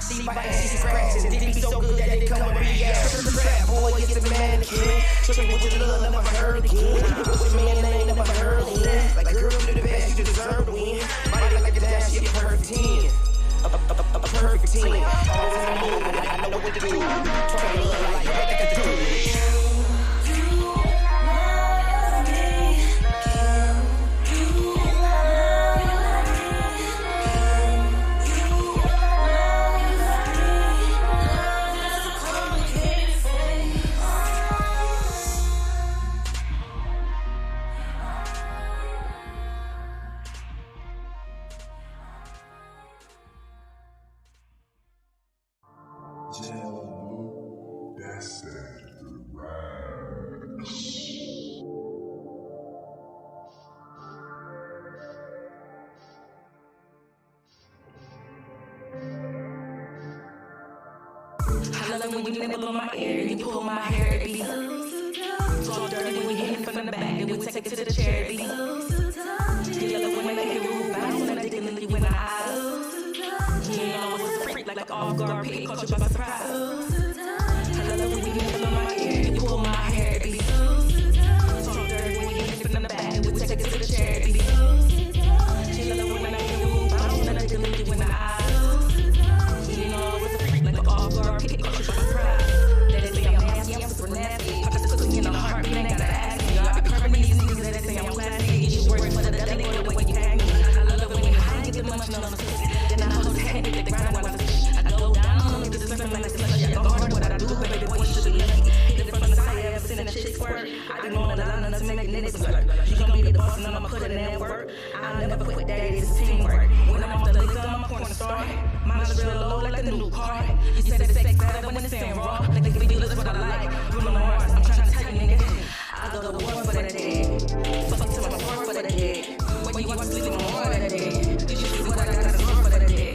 She biting, she scratching. Did it be so good that it come with reaction? Trap boy, get the mannequin. Tripping with your love, never heard again. With me and they never heard again. Like girl, you the best, you deserve to win. Body like a dash, she a perfect 10. A perfect 10. Always in the mood, I know what to do. Trying to love like what they can do. I love when you nibble on my ear and you pull my hair, it be so dirty when you hit it from the back and we take it to the chair, it be you love it when I hear you bounce and I dig in you in the eyes. You know it's a freak like off guard, pick caught you by surprise. I love when you nibble on my ear and you pull my hair, it be so dirty when you hit it from the back and we take it to the chair, it be you love it when I hear you bounce and I dig in you in the eyes. You know it's a freak like off guard, pick caught you by surprise. They say I'm nasty, I'm super nasty. Pop this cookie in the heart, man, I gotta ask you. I be covering these niggas that say I'm classy. You work for the devil, they know when you hang me. I love it when you hang, get the munch on the pussy. Then I hold his hand, hit the ground when I fish. I go down, make this something like a slushy. I go hard, what I do, baby boy, you should be lucky. Hit it from the side, ever seen a chick squirt. I be on the line to make niggas flirt. You gon' be the boss and I'ma put it in work. I'll never quit, that is teamwork. When I'm off the liquor, I'm a porn star. Mine's real low like the new car. You said it's sex better when it's in raw. Like the videos what I like. Bruno Mars, I'm trying to tell you nigga. I go to war for that day. Fuck to my war for that day. When you want to sleep, I'm more that day. Did you see what I got to war for that day?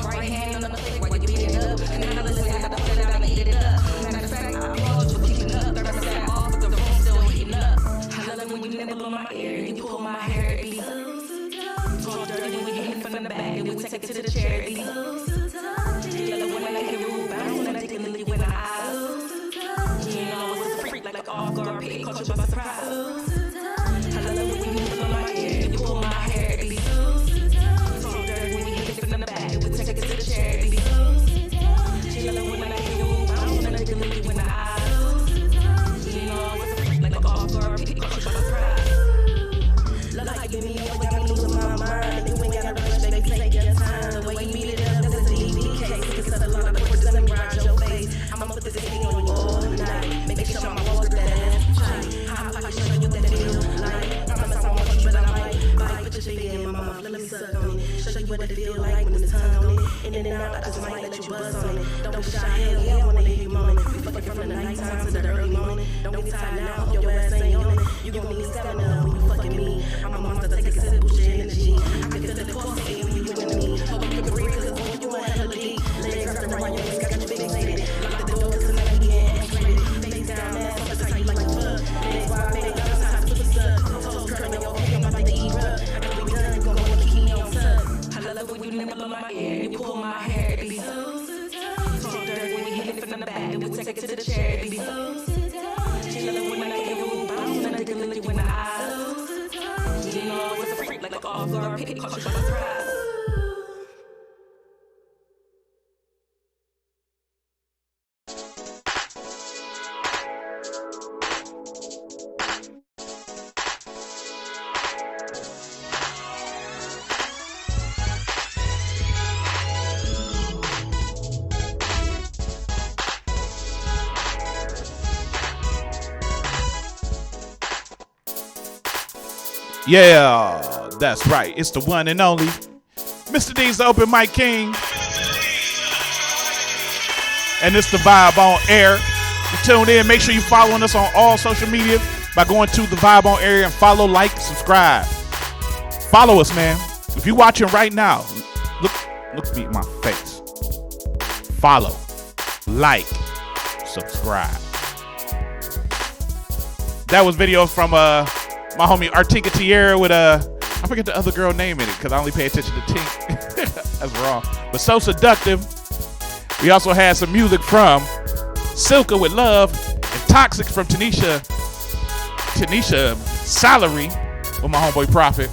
Right hand on the plate while you beat it up. And then I listen, I got to put it down and eat it up. Matter of fact, I applaud you for keeping up. 30% off, but the room still heating up. I love it when you nibble on my ear and you pull my hair, it be so dirty when we hit it from the back and we take it to the chair, it be you love it when I hear you bounce and I dig in you in the eyes. You know it's a freak like off guard, pick caught you by surprise. I love it when you nibble on my ear and you pull my hair, it be so dirty when we hit it from the back and we take it to the chair, it be you love it when I hear you bounce and I dig in you in the eyes. You know it's a freak like off guard, pick caught you by surprise. Love how you give me up, got me losing my mind. You ain't gotta rush, baby, take your time. The way you beat it up, that's a DV case. You can set a lot of questions, let me ride your face. I'ma put this thing on you all night. Make sure my walls that ass tight. Hot pocket, show you that it feel like. Promise I won't keep, but I might bite. Put your baby in my mouth, let me suck on it. Show you what it feel like when it's tongue on it. In and out, I just might let you buzz on it. Don't be shy, hell yeah, I wanna hear you moaning. We fucking from the nighttime to the early morning. Don't get tired now, hope your ass ain't on it. You gon' need stamina when you fucking me. I'm a monster, take a sip, push your energy. I can feel the pulse when you into me. Hope you can breathe, cause when you ain't hella deep. Legs up and right, your face got you fixated. Lock the door, cause tonight we getting X-rated. Face down, ass, that's how you like to fuck. Legs wide, baby, got us hot, super suck. Toes curling your head, I'm about to eat up. I know we done, you gon' wanna keep me on sub. I love it when you nibble on my ear, you pull my hair, it be so dirty when you hit it from the back, and we take it to the chair, it be she love it when I hear you bounce, and I dig in you in the eyes. You know it's a freak like off guard, pick caught you by surprise. Yeah, that's right. It's the one and only Mr. D's the Open Mic King. And it's the vibe on air. You tune in. Make sure you following us on all social media. by going to the Vibe On area and follow, like, subscribe. Follow us, man. If you're watching right now, look me in my face. Follow, like, subscribe. That was videos from my homie Artika Tierra with I forget the other girl name in it because I only pay attention to Tink. That's wrong. But So Seductive. We also had some music from Silka with Love and Toxic from Tanisha Salary with my homeboy Prophet.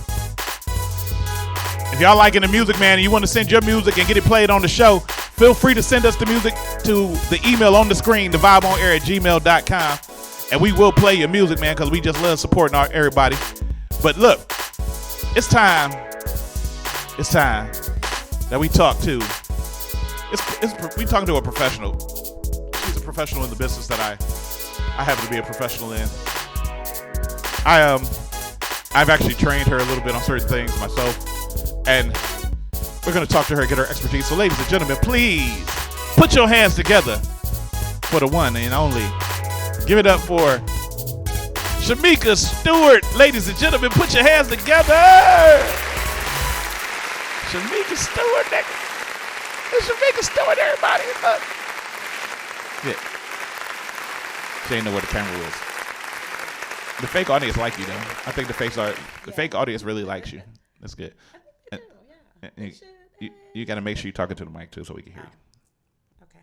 If y'all liking the music, man, and you want to send your music and get it played on the show, feel free to send us the music to the email on the screen, thevibeonair@gmail.com, and we will play your music, man, because we just love supporting everybody. But look, it's time that we talk to. We talking to a professional. She's a professional in the business that I happen to be a professional in. I've actually trained her a little bit on certain things myself. And we're going to talk to her and get her expertise. So ladies and gentlemen, please put your hands together for the one and only. Give it up for SHAMEKA Stewart. Ladies and gentlemen, put your hands together. SHAMEKA Stewart, nigga. It's SHAMEKA Stewart, everybody. Look. Yeah. She ain't know where the camera was. The fake audience like you, though. I think the fake audience really likes you. That's good. You got to make sure you're talking to the mic, too, so we can hear you. Okay.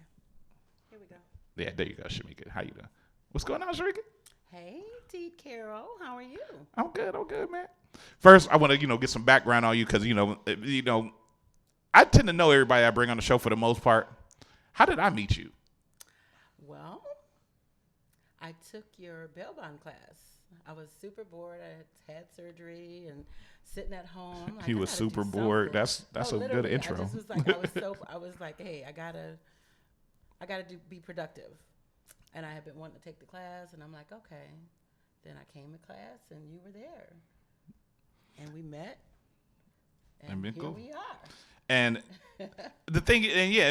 Here we go. Yeah, there you go, SHAMEKA. How you doing? What's going on, SHAMEKA? Hey, T. Carol. How are you? I'm good, man. First, I want to, get some background on you because, I tend to know everybody I bring on the show for the most part. How did I meet you? Well, I took your bail bond class. I was super bored. I had surgery and sitting at home. He was super bored. That's a good intro. I just was I was like, hey, I gotta be productive. And I had been wanting to take the class, and I'm like, okay. Then I came to class, and you were there, and we met, and here cool. we are. And the thing,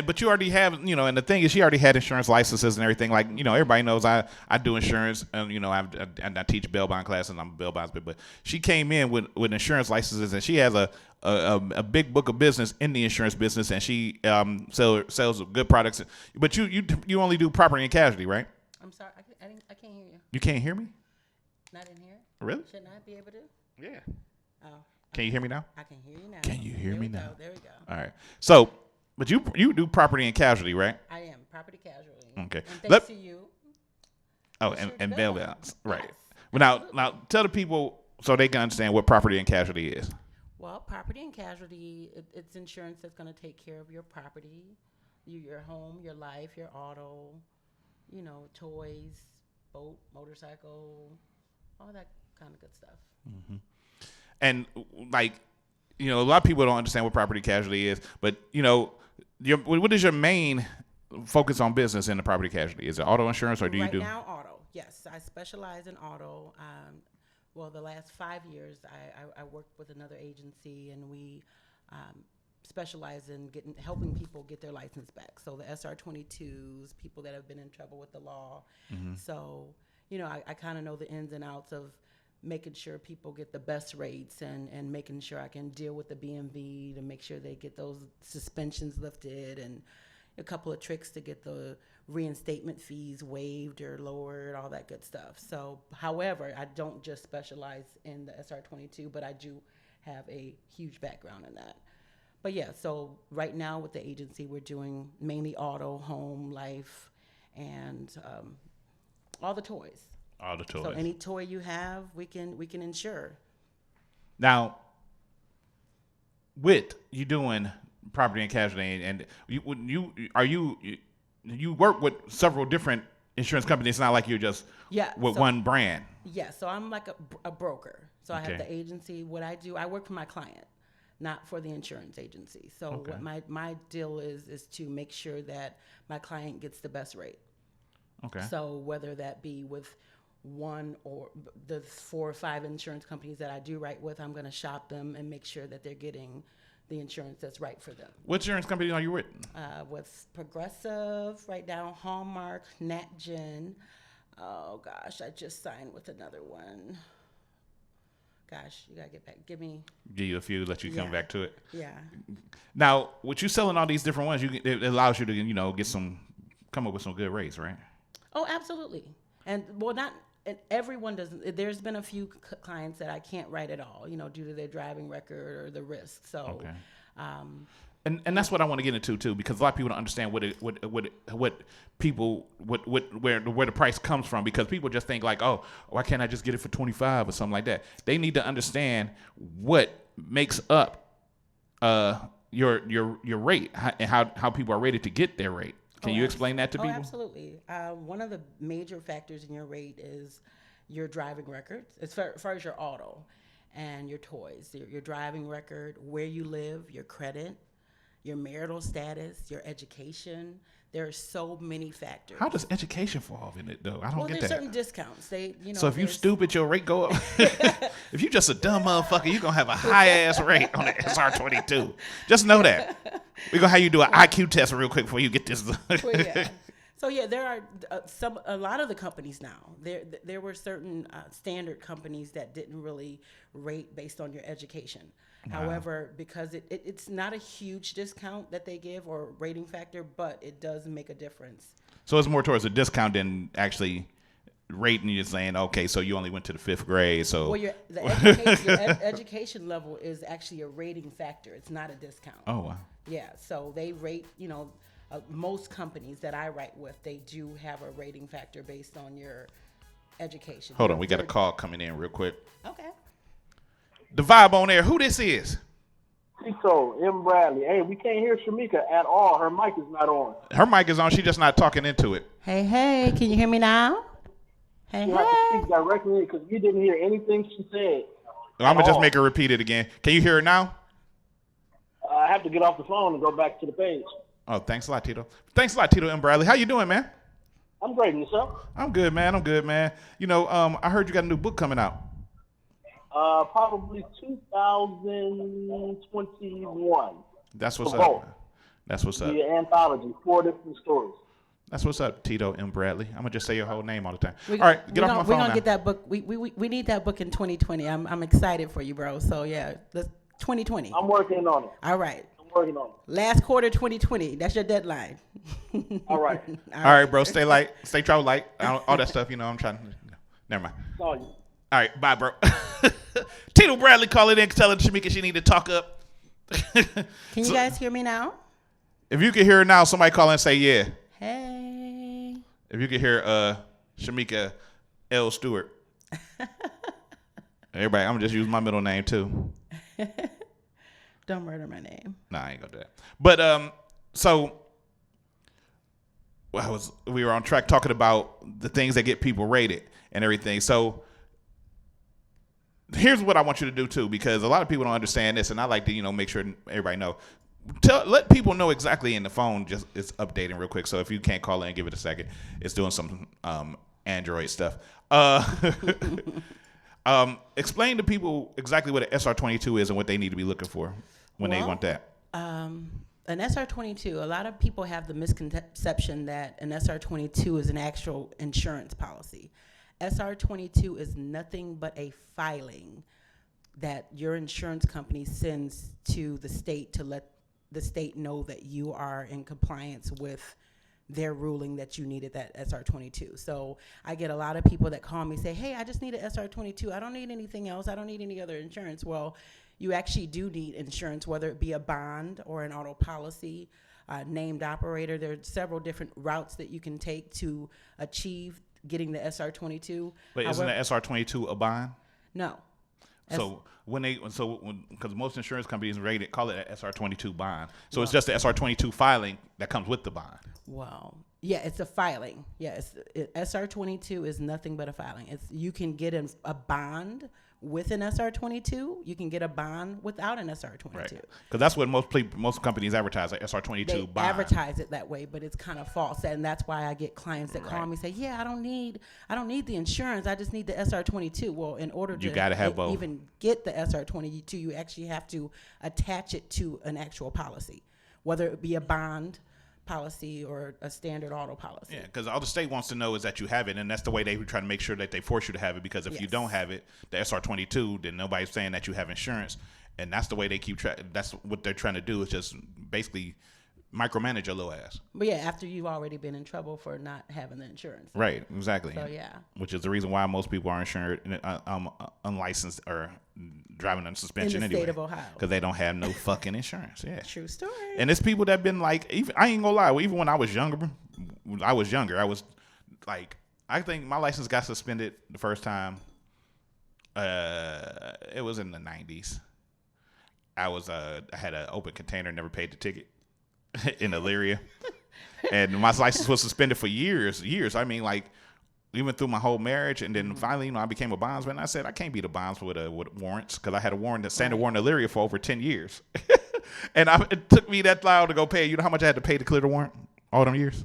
but you already have, and the thing is, she already had insurance licenses and everything. Like, everybody knows I do insurance, and I teach bail bond classes, and I'm a bail bondsman. But she came in with insurance licenses, and she has a big book of business in the insurance business, and she sells good products. But you only do property and casualty, right? I'm sorry, I can't hear you. You can't hear me? Not in here. Really? Shouldn't I be able to? Yeah. Oh. Can you hear me now? I can hear you now. Can you hear me now? There we go. All right. So, but you do property and casualty, right? I am property casualty. Okay. And thanks to you. Oh, and bail bonds, right? Well, now tell the people so they can understand what property and casualty is. Well, property and casualty, it's insurance that's going to take care of your property, your home, your life, your auto, toys, boat, motorcycle, all that kind of good stuff. Mm-hmm. And a lot of people don't understand what property casualty is, but what is your main focus on business in the property casualty? Is it auto insurance, or do you do? Right now, auto. Yes, I specialize in auto. The last 5 years, I worked with another agency, and we specialize in helping people get their license back. So the SR22s, people that have been in trouble with the law. Mm-hmm. So, I kind of know the ins and outs of making sure people get the best rates and making sure I can deal with the BMV to make sure they get those suspensions lifted, and a couple of tricks to get the reinstatement fees waived or lowered, all that good stuff. So, however, I don't just specialize in the SR22, but I do have a huge background in that. But yeah, so right now with the agency, we're doing mainly auto, home, life, and all the toys. All the toys. So any toy you have, we can insure. Now, with you doing property and casualty, and you work with several different insurance companies. It's not like you're just with one brand. Yeah, so I'm like a broker. So I Okay. have the agency. What I do, I work for my client, not for the insurance agency. So Okay. what my deal is to make sure that my client gets the best rate. Okay. So whether that be with one or the 4 or 5 insurance companies that I do write with, I'm going to shop them and make sure that they're getting the insurance that's right for them. What insurance company are you with? With Progressive, right now, Hallmark, NatGen, Oh gosh, I just signed with another one. Gosh, you gotta get back. Give you a few, let you come back to it. Yeah. Now, with you selling all these different ones, it allows you to come up with some good rates, right? Oh, absolutely. And well, not and everyone doesn't. There's been a few clients that I can't write at all, due to their driving record or the risk. So, okay. And that's what I want to get into too, because a lot of people don't understand where the price comes from, because people just think like, oh, why can't I just get it for $25 or something like that? They need to understand what makes up your rate and how people are rated to get their rate. Can you explain that to people? Absolutely. One of the major factors in your rate is your driving record, as far as your auto and your toys, your driving record, where you live, your credit, your marital status, your education. There are so many factors. How does education fall in it, though? I don't get that. Well, there's certain discounts. So if you stupid, your rate go up. If you just a dumb motherfucker, you're going to have a high-ass rate on the SR22. Just know that. We're going to have you do an IQ test real quick before you get this. Well, yeah. So, yeah, there are a lot of the companies now. There were certain standard companies that didn't really rate based on your education. Wow. However, because it's not a huge discount that they give or rating factor, but it does make a difference. So it's more towards a discount than actually rating you, saying, okay, so you only went to the 5th grade. So well, your education level is actually a rating factor. It's not a discount. Oh, wow. Yeah, so they rate, most companies that I write with, they do have a rating factor based on your education. Hold on, we got a call coming in real quick. Okay. The vibe on air. Who this is? Tito, M. Bradley. Hey, we can't hear Shameka at all. Her mic is not on. Her mic is on. She's just not talking into it. Hey, can you hear me now? Hey, you have to speak directly because we didn't hear anything she said. I'm going to just make her repeat it again. Can you hear her now? I have to get off the phone and go back to the page. Oh, thanks a lot, Tito. Thanks a lot, Tito M. Bradley. How you doing, man? I'm great. And yourself? I'm good, man. I heard you got a new book coming out. Probably 2021. That's what's up. That's what's up. The anthology, 4 different stories. That's what's up, Tito M. Bradley. I'm gonna just say your whole name all the time. All right, get off my phone We're gonna now. get that book. We need that book in 2020. I'm excited for you, bro. So yeah, 2020. I'm working on it. All right. I'm working on it. Last quarter 2020. That's your deadline. All right. All right, bro. Stay light. Stay travel light. All that stuff. I'm trying. Never mind. Saw you. All right, bye, bro. Tito Bradley calling in, telling Shameka she need to talk up. Can you guys hear me now? If you can hear her now, somebody call in and say yeah. Hey. If you can hear Shameka L. Stewart. Everybody, I'm going to just use my middle name too. Don't murder my name. Nah, I ain't going to do that. But so we were on track talking about the things that get people rated and everything. So here's what I want you to do too, because a lot of people don't understand this, and I like to make sure everybody know. Let people know exactly in the phone. Just it's updating real quick. So if you can't call in, give it a second. It's doing some Android stuff. Explain to people exactly what an SR22 is and what they need to be looking for when they want that. An SR22. A lot of people have the misconception that an SR22 is an actual insurance policy. SR22 is nothing but a filing that your insurance company sends to the state to let the state know that you are in compliance with their ruling that you needed that SR22. So I get a lot of people that call me say, hey, I just need an SR22. I don't need anything else. I don't need any other insurance. Well, you actually do need insurance, whether it be a bond or an auto policy, named operator. There are several different routes that you can take to achieve getting the SR22. But isn't the SR22 a bond? No. So because most insurance companies call it an SR22 bond. So it's just the SR22 filing that comes with the bond. Well, yeah, it's a filing. Yeah, SR22 is nothing but a filing. You can get a bond with an SR22. You can get a bond without an SR22. Right. Because that's what most companies advertise, like SR22 they bond. Advertise it that way, but it's kind of false, and that's why I get clients that call me and say, "Yeah, I don't need the insurance. I just need the SR22." Well, in order you gotta have both. Even get the SR22, you actually have to attach it to an actual policy, whether it be a bond, policy or a standard auto policy. Yeah, because all the state wants to know is that you have it, and that's the way they try to make sure that they force you to have it. Because if you don't have it, the SR22, then nobody's saying that you have insurance, and that's the way they keep track. That's what they're trying to do is just basically micromanage your little ass. But yeah, after you've already been in trouble for not having the insurance. Right, exactly. So yeah. Which is the reason why most people are insured, unlicensed or driving under suspension in the anyway. State of Ohio. Because they don't have no fucking insurance. Yeah. True story. And it's people that been like, even I ain't gonna lie, even when I was younger, I was like, I think my license got suspended the first time. It was in the 90s. I had an open container, never paid the ticket in Elyria. And my license was suspended for years. I mean, like, even through my whole marriage. And then finally, I became a bondsman. I said, I can't be the bondsman with warrants because I had a warrant, a standard warrant in Elyria for over 10 years. And it took me that long to go pay. You know how much I had to pay to clear the warrant all them years?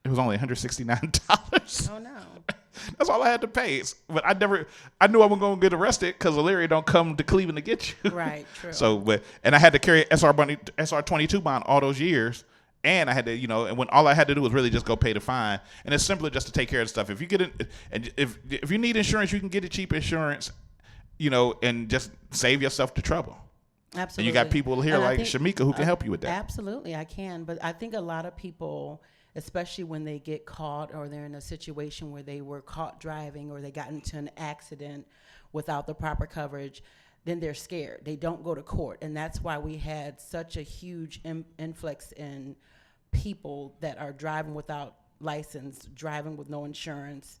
It was only $169. Oh, no. That's all I had to pay. But I knew I wasn't going to get arrested because Elyria don't come to Cleveland to get you. Right, true. So, and I had to carry SR22 bond all those years. And I had to, and when all I had to do was really just go pay the fine. And it's simpler just to take care of the stuff. If you get it, and if you need insurance, you can get a cheap insurance, and just save yourself the trouble. Absolutely. And you got people here like SHAMEKA who can help you with that. Absolutely, I can. But I think a lot of people, especially when they get caught or they're in a situation where they were caught driving or they got into an accident without the proper coverage, then they're scared. They don't go to court. And that's why we had such a huge influx in people that are driving without license, driving with no insurance,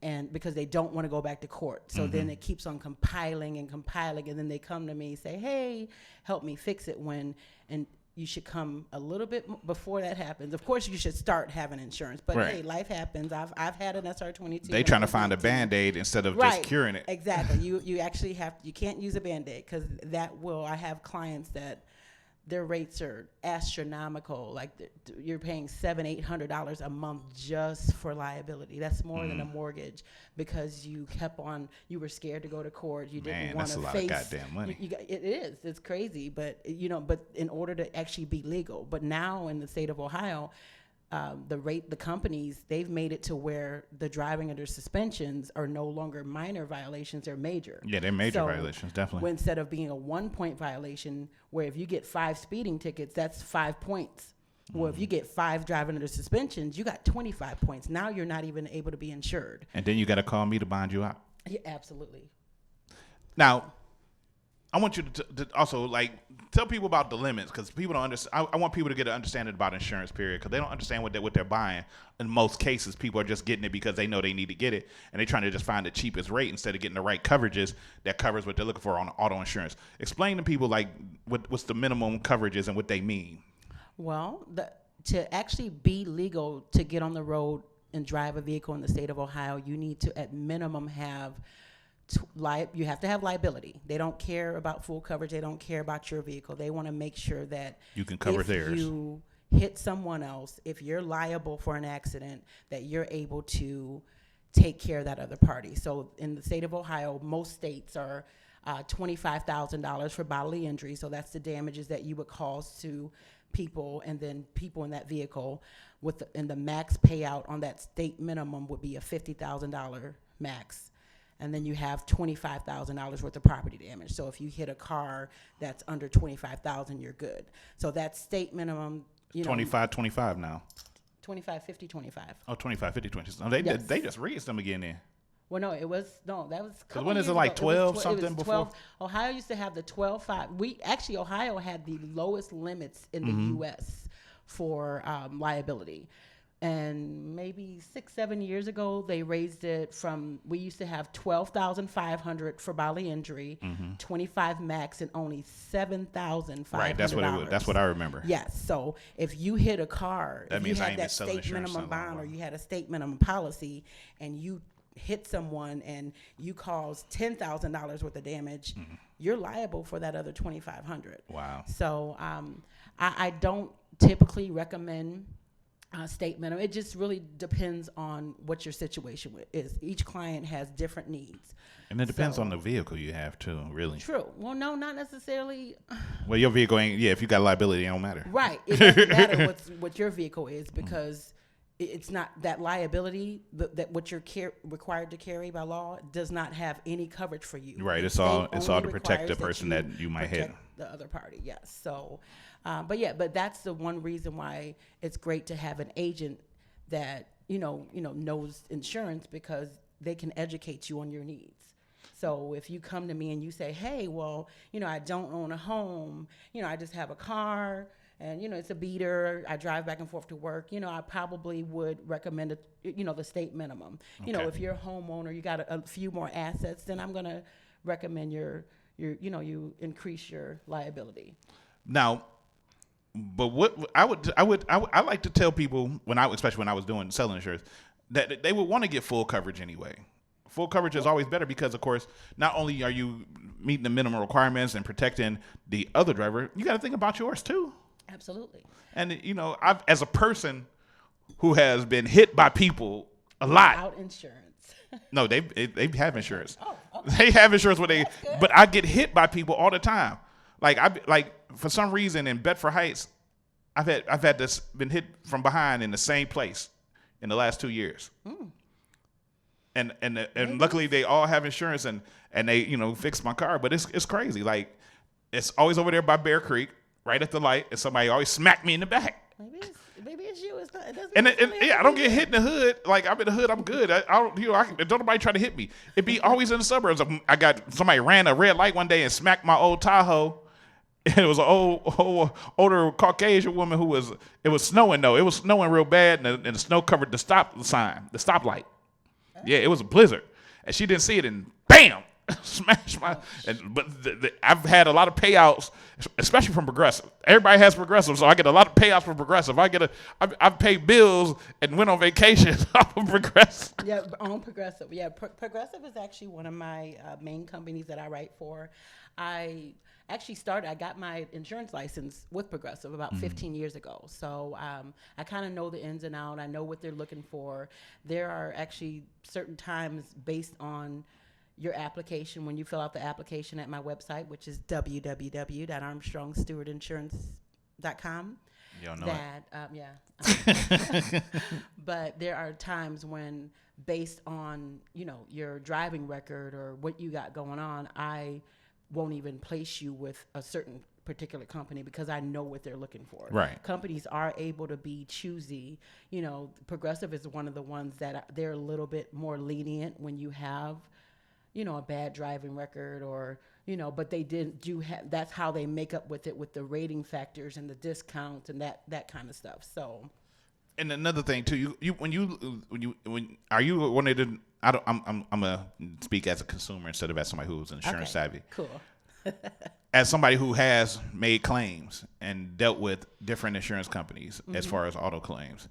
and because they don't want to go back to court. So then it keeps on compiling, and then they come to me and say, hey, help me fix it, and you should come a little bit before that happens. Of course, you should start having insurance, but hey, life happens. I've had an SR22. They trying to find a Band-Aid instead of just curing it. Exactly. You actually you can't use a Band-Aid because I have clients that their rates are astronomical. Like you're paying $700-800 a month just for liability. That's more than a mortgage because you were scared to go to court. You didn't want to face. That's a lot of goddamn money. It is. It's crazy, but but in order to actually be legal. But now in the state of Ohio, the companies, they've made it to where the driving under suspensions are no longer minor violations, they're major. Yeah, they're major violations, definitely. Instead of being a 1-point violation, where if you get 5 speeding tickets, that's 5 points. Well, if you get 5 driving under suspensions, you got 25 points. Now you're not even able to be insured. And then you got to call me to bond you out. Yeah, absolutely. Now, I want you to also tell people about the limits because people don't understand. I want people to get an understanding about insurance, period, because they don't understand what they're buying. In most cases, people are just getting it because they know they need to get it, and they're trying to just find the cheapest rate instead of getting the right coverages that covers what they're looking for on auto insurance. Explain to people what's the minimum coverages and what they mean. Well, to actually be legal to get on the road and drive a vehicle in the state of Ohio, you need to at minimum have you have to have liability. They don't care about full coverage. They don't care about your vehicle. They want to make sure that you can cover theirs. If you hit someone else, if you're liable for an accident, that you're able to take care of that other party. So in the state of Ohio, most states are $25,000 for bodily injury. So that's the damages that you would cause to people, and then people in that vehicle. And the max payout on that state minimum would be a $50,000 max. And then you have $25,000 worth of property damage. So if you hit a car that's under $25,000, you're good. So that state minimum, 25 now. 25, 50, 25. Oh, 25, 50, 20. Oh, they just raised them again then. Well, that was. Because when is it like 12 something before? Ohio used to have the 12.5. Ohio had the lowest limits in the U.S. for liability. And maybe 6-7 years ago, they raised it from, we used to have $12,500 for bodily injury, 25 max, and only $7,500. Right, that's what I remember. Yes, so if you hit a car, that if means you I had ain't that state minimum bond or you had a state minimum policy, and you hit someone and you cause $10,000 worth of damage, you're liable for that other $2,500. Wow. So I don't typically recommend state minimum. It just really depends on what your situation is. Each client has different needs. And it depends on the vehicle you have too, really. True. Well, no, not necessarily. Well, your vehicle ain't. Yeah, if you got liability, it don't matter. Right. It doesn't matter what your vehicle is, because it's not that liability that what you're required to carry by law does not have any coverage for you. Right. It's State all to only protect the requires person that you might hit. protect the other party. Yes. So, but that's the one reason why it's great to have an agent that knows insurance, because they can educate you on your needs. So if you come to me and you say, hey, well, I don't own a home, I just have a car, and it's a beater, I drive back and forth to work, I probably would recommend the state minimum. Okay. If you're a homeowner, you got a few more assets, then I'm going to recommend you increase your liability. Now, but what I like to tell people especially when I was selling insurance, that they would want to get full coverage anyway. Full coverage is always better because, of course, not only are you meeting the minimum requirements and protecting the other driver, you got to think about yours too. Absolutely. And I've, as a person who has been hit by people a lot. Without insurance. No, they have insurance. Oh, okay. They have insurance but I get hit by people all the time. Like for some reason in Bedford Heights, I've had this been hit from behind in the same place in the last 2 years. Mm. And luckily they all have insurance and they fixed my car, but it's crazy. Like, it's always over there by Bear Creek, right at the light, and somebody always smacked me in the back. Maybe it's you. It's not. It doesn't. And I don't get hit in the hood. Like, I'm in the hood, I'm good. I don't don't nobody try to hit me. It be always in the suburbs. I got somebody ran a red light one day and smacked my old Tahoe. And it was an older Caucasian woman it was snowing though. It was snowing real bad, and the snow covered the stoplight. Yeah, it was a blizzard, and she didn't see it, and bam, smashed my. But I've had a lot of payouts, especially from Progressive. Everybody has Progressive, so I get a lot of payouts from Progressive. I've paid bills and went on vacation off of Progressive. Yeah, on Progressive. Yeah, Progressive is actually one of my main companies that I write for. I got my insurance license with Progressive about 15 years ago. So I kind of know the ins and outs. I know what they're looking for. There are actually certain times based on your application, when you fill out the application at my website, which is www.ARMSTRONG-STEWART-INSURANCE.com. You don't know it. But there are times when, based on your driving record or what you got going on, I won't even place you with a certain particular company because I know what they're looking for. Right. Companies are able to be choosy. Progressive is one of the ones that they're a little bit more lenient when you have, a bad driving record or, but they that's how they make up with it, with the rating factors and the discounts and that kind of stuff. So. And another thing too, are you one of the? I'm gonna speak as a consumer instead of as somebody who's insurance savvy. Cool. As somebody who has made claims and dealt with different insurance companies as far as auto claims,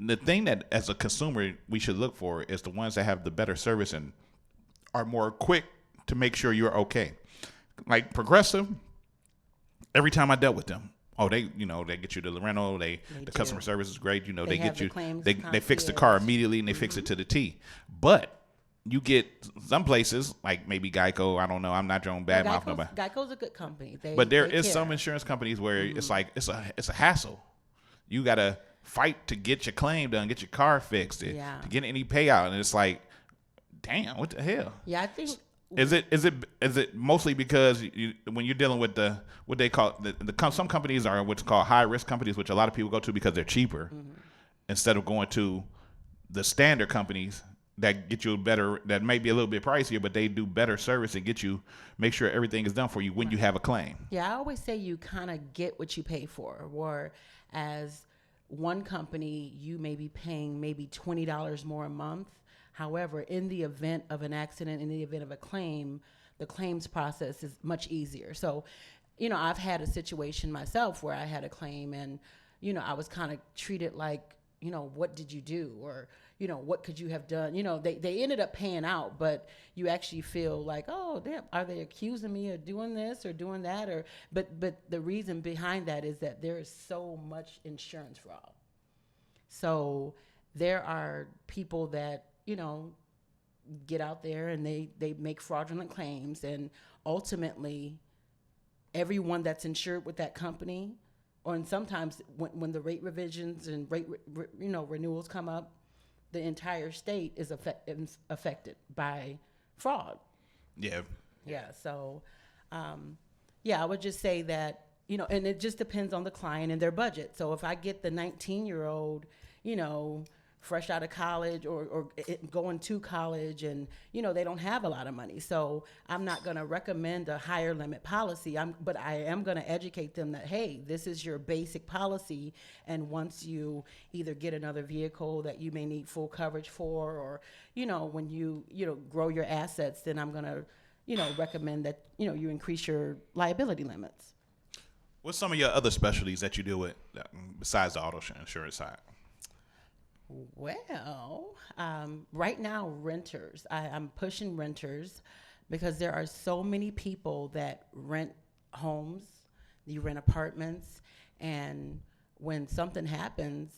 the thing that as a consumer we should look for is the ones that have the better service and are more quick to make sure you're okay. Like Progressive, every time I dealt with them. Oh, they get you the rental. The customer service is great. They get you. They fix the car immediately and they fix it to the T. But you get some places like maybe Geico. I don't know. I'm not your own bad mouth nobody. Geico's a good company. But there is some insurance companies where it's like it's a hassle. You gotta fight to get your claim done, get your car fixed, to get any payout, and it's like, damn, what the hell? Yeah, I think. Is it mostly because when you're dealing with what they call some companies are what's called high risk companies, which a lot of people go to because they're cheaper, instead of going to the standard companies that get you that may be a little bit pricier, but they do better service and make sure everything is done for you when you have a claim. Yeah, I always say you kind of get what you pay for. Or as one company, you may be paying maybe $20 more a month. However, in the event of an accident, in the event of a claim, the claims process is much easier. So, I've had a situation myself where I had a claim and, I was kind of treated like, what did you do? Or, what could you have done? They ended up paying out, but you actually feel like, oh, damn, are they accusing me of doing this or doing that? But the reason behind that is that there is so much insurance fraud. So there are people that, get out there and they make fraudulent claims, and ultimately everyone that's insured with that company, and sometimes when the rate revisions and rate renewals come up, the entire state is affected by fraud. Yeah. Yeah. So, I would just say that, and it just depends on the client and their budget. So if I get the 19-year-old, fresh out of college or going to college, and they don't have a lot of money, so I'm not going to recommend a higher limit policy. But I am going to educate them that, hey, this is your basic policy, and once you either get another vehicle that you may need full coverage for, or when you grow your assets, then I'm going to recommend that you increase your liability limits. What's some of your other specialties that you deal with besides the auto insurance side? Well, right now, renters. I'm pushing renters because there are so many people that rent homes, you rent apartments, and when something happens,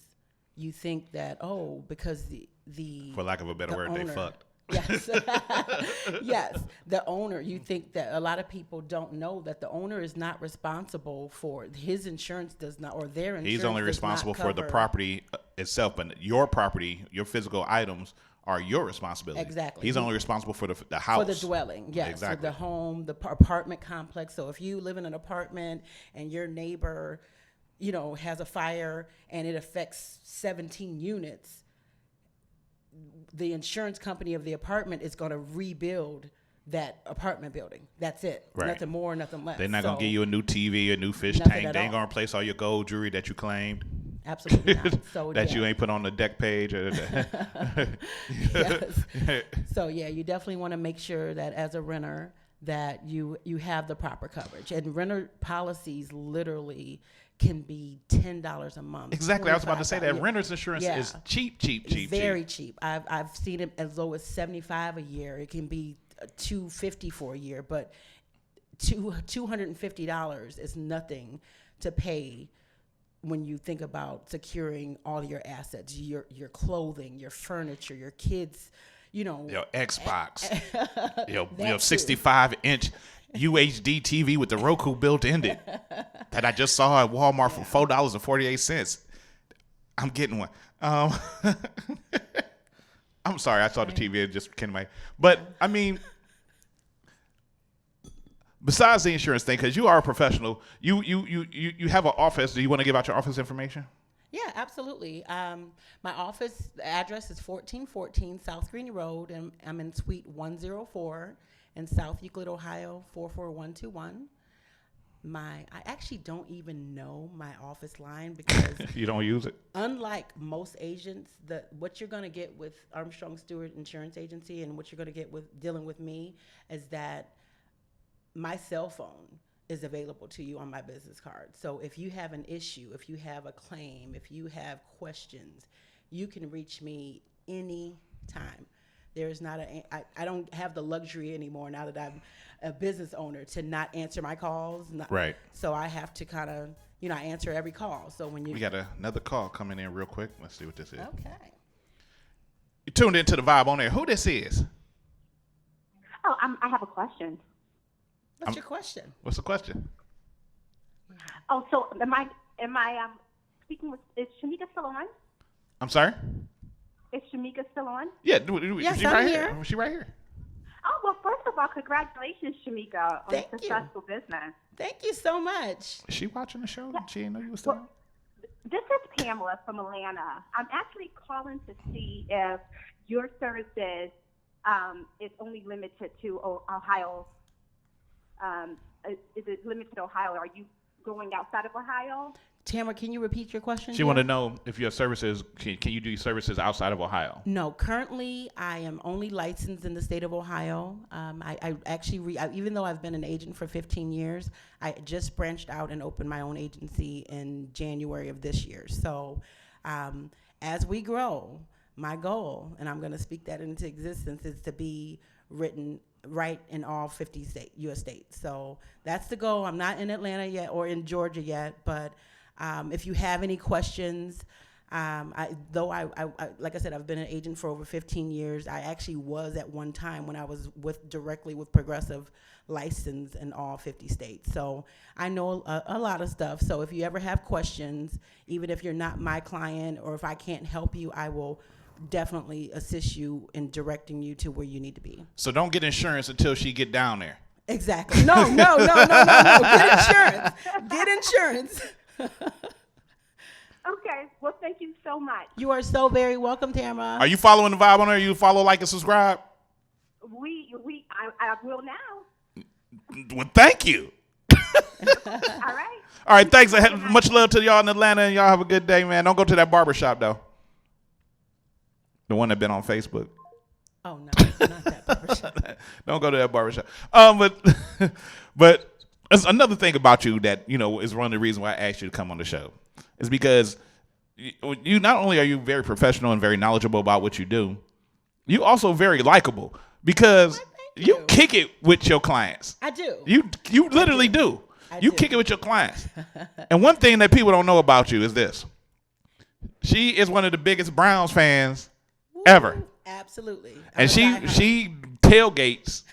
you think that, because the for lack of a better word, owner, they fucked. Yes. Yes. The owner, you think that a lot of people don't know that the owner is not responsible for his insurance, does not, or their insurance. He's only responsible for the property itself, but your property, your physical items are your responsibility. Exactly. He's only responsible for the house. For the dwelling, yes. Exactly. For the home, the apartment complex. So if you live in an apartment and your neighbor, has a fire and it affects 17 units, the insurance company of the apartment is going to rebuild that apartment building. That's it. Right. Nothing more, nothing less. They're not going to give you a new TV, a new fish Nothing tank. at They ain't all. going to replace all your gold jewelry that you claimed. Absolutely not. So that yeah. you ain't put on the deck page. Yes. So you definitely want to make sure that as a renter that you have the proper coverage. And renter policies literally can be $10 a month. Exactly. I was about to say that $25. renter's insurance is cheap. Very cheap. I've seen it as low as $75 a year. It can be $250 for a year, but $250 is nothing to pay when you think about securing all your assets, your clothing, your furniture, your kids, your Xbox, your 65-inch UHD TV with the Roku built in it that I just saw at Walmart for $4.48. I'm getting one. I'm sorry, I saw the TV and just came to my. But I mean, besides the insurance thing, because you are a professional, you have an office. Do you want to give out your office information? Yeah, absolutely. My office address is 1414 South Greene Road, and I'm in Suite 104 in South Euclid, Ohio, 44121. I actually don't even know my office line because you don't use it. Unlike most agents, what you're going to get with Armstrong-Stewart Insurance Agency and what you're going to get with dealing with me is that my cell phone is available to you on my business card. So if you have an issue, if you have a claim, if you have questions, you can reach me anytime. There's not I don't have the luxury anymore now that I'm a business owner to not answer my calls. Right. So I have to kind of, I answer every call. So when we got another call coming in real quick. Let's see what this is. Okay. You tuned into the Vibe on Air. Who this is? Oh, I have a question. What's your question? What's the question? Oh, so am I speaking with? Is Shameka still on? I'm sorry. Is Shameka still on? Yeah, yes, she I'm right here. She right here. Oh well, first of all, congratulations, Shameka, on Thank a successful business. Thank you so much. Is she watching the show? Yeah. She didn't know you was still on? This is Pamela from Atlanta. I'm actually calling to see if your services is only limited to Ohio. Is it limited to Ohio? Are you going outside of Ohio? Tamara, can you repeat your question? She want to know if your services, can you do services outside of Ohio? No, currently I am only licensed in the state of Ohio. I actually, even though I've been an agent for 15 years, I just branched out and opened my own agency in January of this year. So as we grow, my goal, and I'm going to speak that into existence, is to be right in all 50 U.S. states. So that's the goal. I'm not in Atlanta yet or in Georgia yet, but if you have any questions, Though I like I said, I've been an agent for over 15 years. I actually was at one time when I was directly with Progressive, licensed in all 50 states. So I know a lot of stuff. So if you ever have questions, even if you're not my client or if I can't help you, I will definitely assist you in directing you to where you need to be. So don't get insurance until she get down there. Exactly. No. Get insurance. Get insurance. Okay. Well, thank you so much. You are so very welcome, Tamara. Are you following the vibe on her? You follow, like, and subscribe? I will now. Well, thank you. All right. All right, thanks. Much love to y'all in Atlanta, and y'all have a good day, man. Don't go to that barbershop, though. The one that been on Facebook. Oh, no, not that barbershop. Don't go to that barbershop. But there's another thing about you that, is one of the reasons why I asked you to come on the show. Is because you not only are you very professional and very knowledgeable about what you do, you also very likable because you kick it with your clients. I do. You literally do. You kick it with your clients. And one thing that people don't know about you is this. She is one of the biggest Browns fans ever. Absolutely. And she tailgates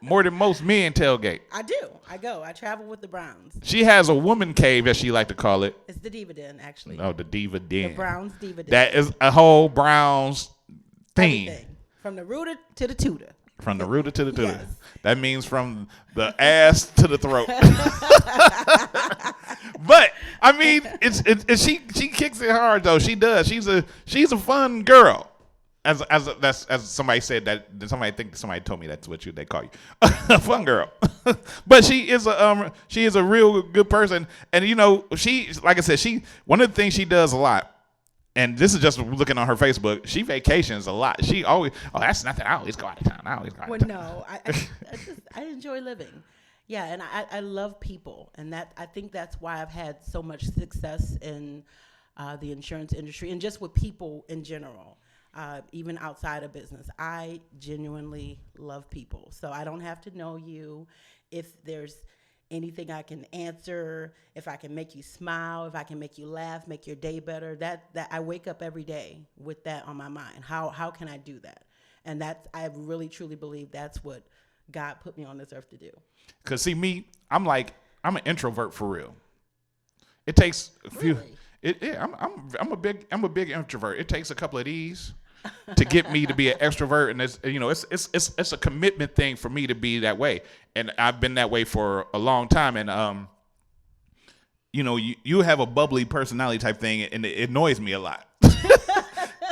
more than most men tailgate. I do. I go. I travel with the Browns. She has a woman cave, as she like to call it. It's the Diva Den, actually. Oh, the Diva Den. The Browns Diva Den. That is a whole Browns theme. Everything. From the rooter to the tutor. From the rooter to the tutor. Yes. That means from the ass to the throat. But I mean, she kicks it hard though. She does. She's a fun girl. As somebody said that somebody told me that's what they call you, a fun girl. But she is a real good person, and she, like I said, one of the things she does a lot, and this is just looking on her Facebook. She vacations a lot. She always, that's nothing. I always go out of town. Well, no, I enjoy living. Yeah, and I love people, and I think that's why I've had so much success in the insurance industry and just with people in general. Even outside of business, I genuinely love people. So I don't have to know you. If there's anything I can answer, if I can make you smile, if I can make you laugh, make your day better, that I wake up every day with that on my mind. How can I do that? And I really truly believe that's what God put me on this earth to do. Cause see me, I'm an introvert for real. It takes a few. Really? I'm a big introvert. It takes a couple of these to get me to be an extrovert, and it's a commitment thing for me to be that way, and I've been that way for a long time. And you have a bubbly personality type thing, and it annoys me a lot.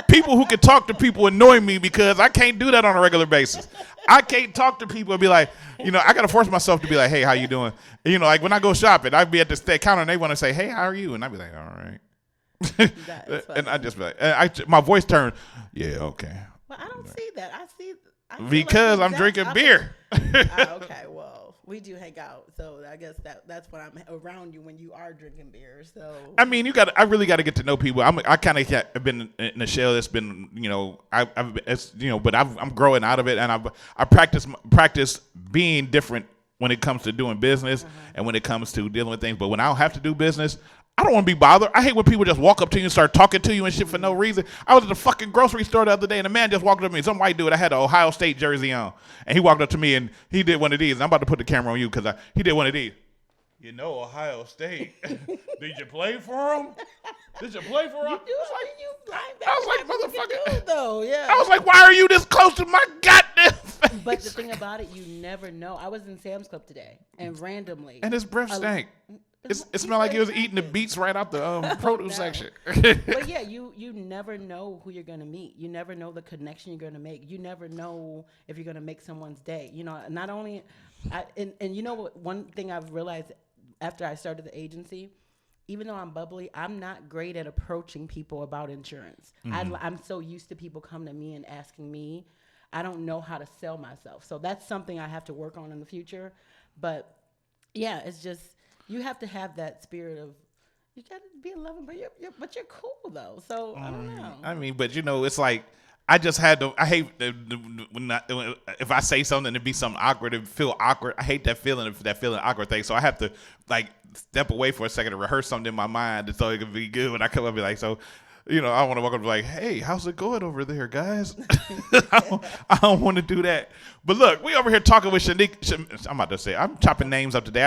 People who can talk to people annoy me because I can't do that on a regular basis. I can't talk to people and be like, I got to force myself to be like, hey, how you doing? Like when I go shopping, I'd be at the counter and they want to say, hey, how are you? And I'd be like, all right. And I just be like, my voice turned, yeah, okay. Well, I don't see that. I because I'm drinking beer. Okay, well, we do hang out, so I guess that's when I'm around you when you are drinking beer. So I mean, I really got to get to know people. I kind of have been in a shell that's been, but I'm growing out of it, and I practice being different when it comes to doing business and when it comes to dealing with things. But when I don't have to do business, I don't want to be bothered. I hate when people just walk up to you and start talking to you and shit for no reason. I was at the fucking grocery store the other day, and a man just walked up to me. Some white dude, I had an Ohio State jersey on, and he walked up to me, and he did one of these. And I'm about to put the camera on you because he did one of these. Ohio State. Did you play for him? Did you play for him? I was like, motherfucker. Though, yeah. I was like, why are you this close to my goddamn face? But the thing about it, you never know. I was in Sam's Club today, and randomly. And his breath stank. It smelled like he was eating the beets right out the produce section. But yeah, you never know who you're going to meet. You never know the connection you're going to make. You never know if you're going to make someone's day. Not only, and you know what, one thing I've realized after I started the agency, even though I'm bubbly, I'm not great at approaching people about insurance. Mm-hmm. I'm so used to people come to me and asking me. I don't know how to sell myself. So that's something I have to work on in the future. But yeah, it's just, you have to have that spirit of, you got to be loving, but you're cool though. So I don't know. I mean, but it's like, I just had to. I hate if I say something and it be something awkward and feel awkward. I hate that feeling awkward thing. So I have to like step away for a second to rehearse something in my mind so it can be good when I come up and be like, so, you know, I want to walk up and be like, hey, how's it going over there, guys? I don't want to do that. But look, we over here talking with Shameka. I'm about to say, I'm chopping names up today.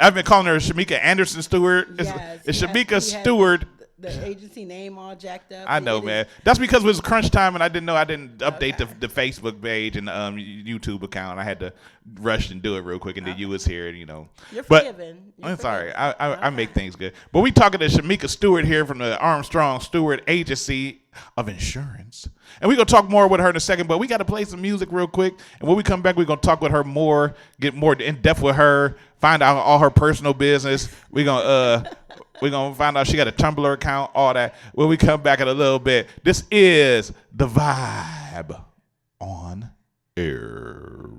I've been calling her Shameka Anderson-Stewart. It's Shameka Stewart. The agency name all jacked up. I know, man. That's because it was crunch time, and I didn't update the Facebook page and the YouTube account. I had to rush and do it real quick, and then you was here, and you know. You're forgiven. I'm sorry. I make things good. But we talking to Shameka Stewart here from the Armstrong-Stewart Agency of Insurance, and we're gonna talk more with her in a second. But we got to play some music real quick, and when we come back, we're gonna talk with her more, get more in depth with her, find out all her personal business. We're gonna find out she got a Tumblr account, all that. When we come back in a little bit, this is The Vibe on Air.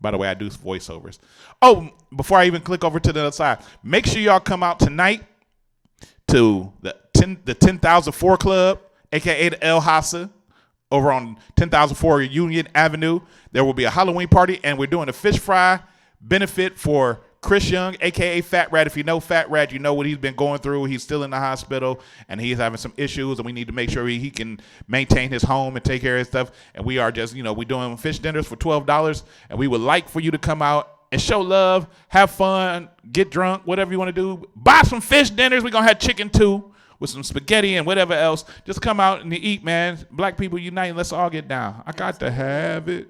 By the way, I do voiceovers. Oh, before I even click over to the other side, make sure y'all come out tonight to the 10,004 Club, aka the El Hasa, over on 10,004 Union Avenue. There will be a Halloween party, and we're doing a fish fry benefit for Chris Young, a.k.a. Fat Rat. If you know Fat Rat, you know what he's been going through. He's still in the hospital, and he's having some issues, and we need to make sure he can maintain his home and take care of his stuff. And we are just, we're doing fish dinners for $12, and we would like for you to come out and show love, have fun, get drunk, whatever you want to do. Buy some fish dinners. We're going to have chicken, too, with some spaghetti and whatever else. Just come out and eat, man. Black people unite. Let's all get down. I got to have it.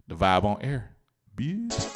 The Vibe on Air. Bitch.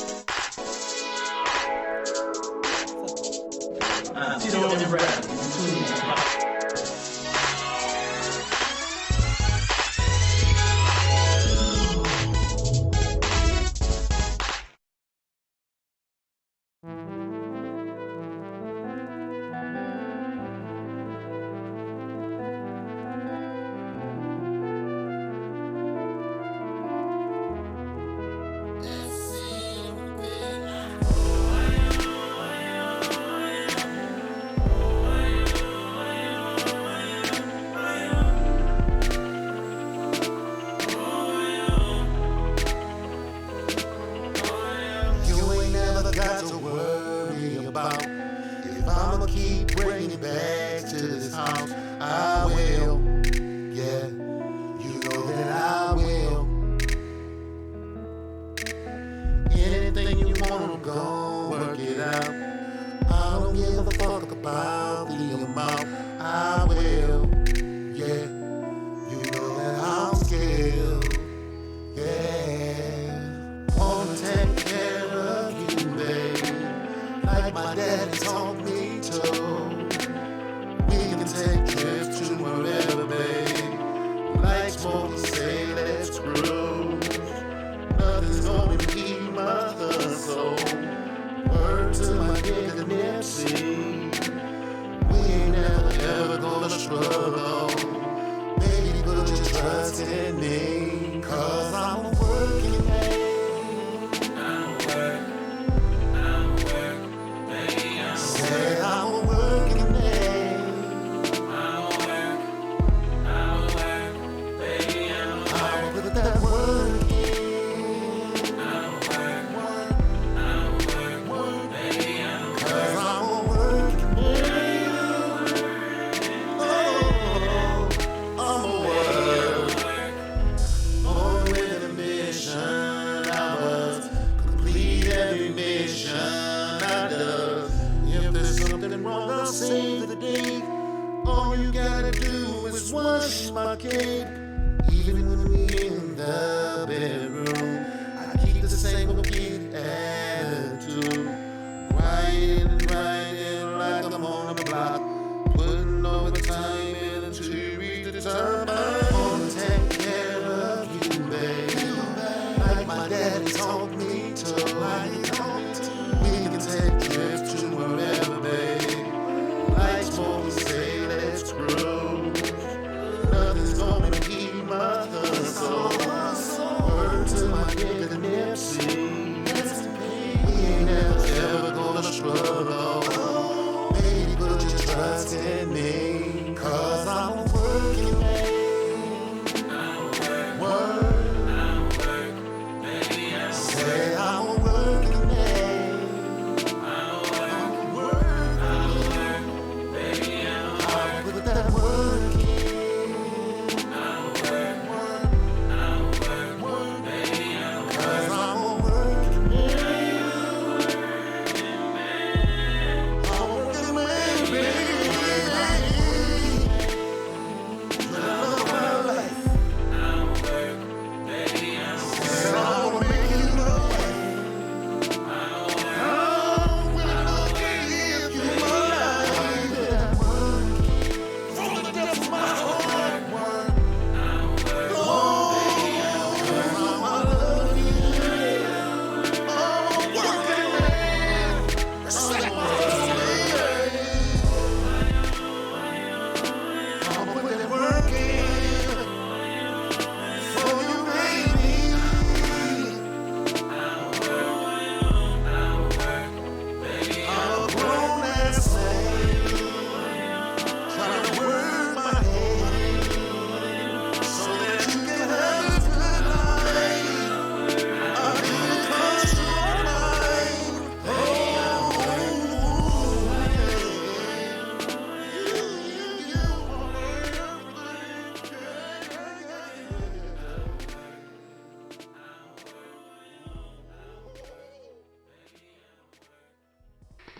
Nothing's gonna keep my soul.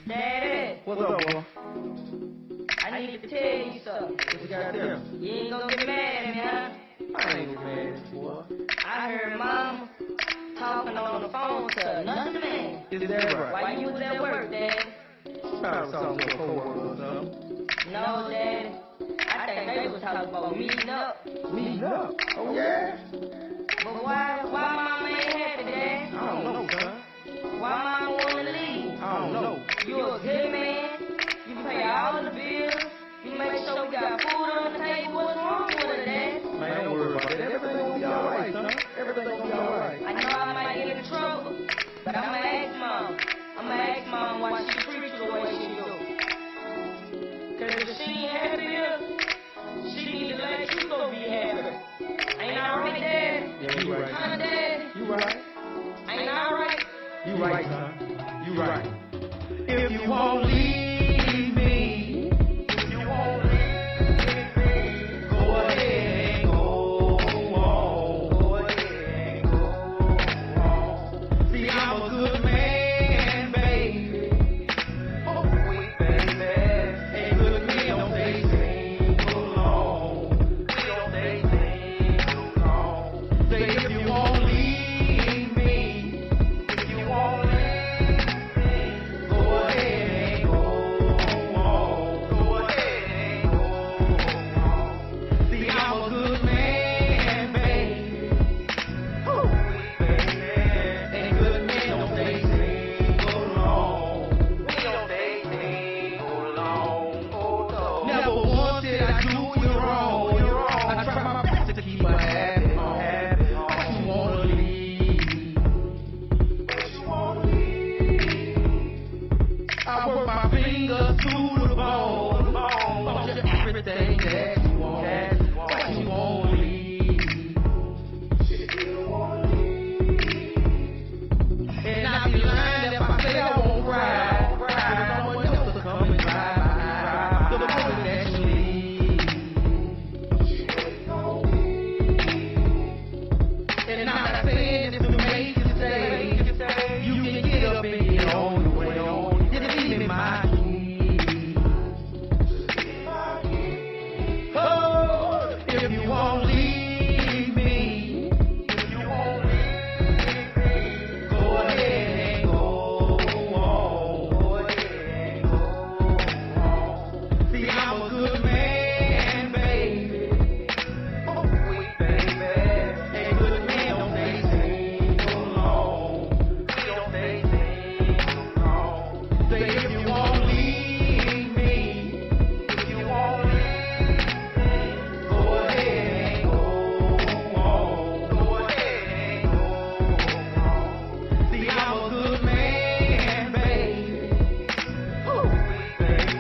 Daddy. What's up, boy? I need to tell you something. What you got there? You ain't gonna get mad at me, huh? I ain't gonna mad at you, boy. I heard Mama talking on the phone to another man. Is that right? While you was at work, Daddy. Probably talking to a coworker or something. No, Daddy. I think they was talking about meeting up. Meeting up? Oh, yeah? But why Mama ain't happy, Daddy? I don't know, son. Why Mama wanna leave? I don't know. You a good man. You pay all the bills. You make sure we got food on the table. What's wrong with it, Daddy? Man, don't worry about that. Everything gonna be alright, son. Everything gonna be alright. I know I might get in trouble, but I'ma ask Mom. I'ma ask Mom why she treats you the way she do. Cause if she ain't happy here, she need to let you go be happy. Ain't I right, Dad? Yeah, you right. Huh, Dad? You right. Ain't I right? You right, son. You right. If you won't leave me, go ahead and go on. Go ahead and go on. See, I'm a good man, baby. Oh, sweet baby. And good men don't they sing so long. We don't they sing so long. Say if you won't leave me, if you won't leave me, go ahead and go on. Go ahead and go on. See, I'm a good man, baby. Oh, sweet baby. And good men don't they sing so long. We don't they sing so long. Oh, no. Never once did I do you wrong. I try my best to keep her happy. But you wanna leave. I work my fingers to the bone. Bought you everything that you want. But you won't leave. And I'll be lying if I say I won't cry. Cause someone else will come and drive by. The moment that you leave. And I'm not saying this to make you say you can get up and get on your way. Just leave me my key. Oh, if you won't leave me, go ahead and go on. Go ahead and go on. See, I'm a good man, baby. Oh, sweet baby. And good men don't they sing so long. We don't they sing so long. Say if you won't leave me, if you won't leave me, go ahead and go on. Go ahead and go on. See, I'm a good man, baby. Oh, sweet baby.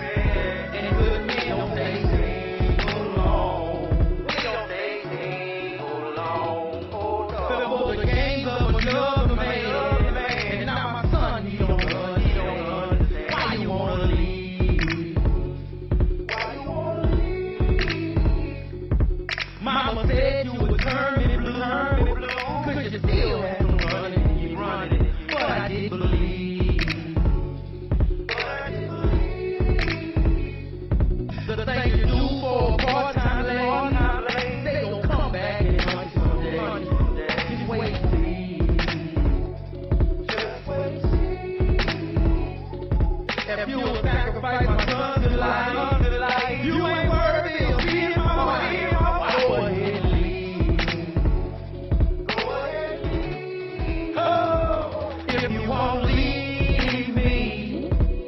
And good men don't they sing so long. We don't they sing so long. Oh, no. For the games of another man. And now my son, he don't understand. Why you wanna leave? Why you wanna leave? Mama said you would turn me blue. Cause you still had to run and keep running. But I did believe. The things you do for a part-time lady, they gon' come back and hunt you someday. Just wait and see. Just wait and see. If you would sacrifice my son's life, you ain't worthy of being my wife. Go ahead and leave. Go ahead and leave. Oh, if you won't leave me,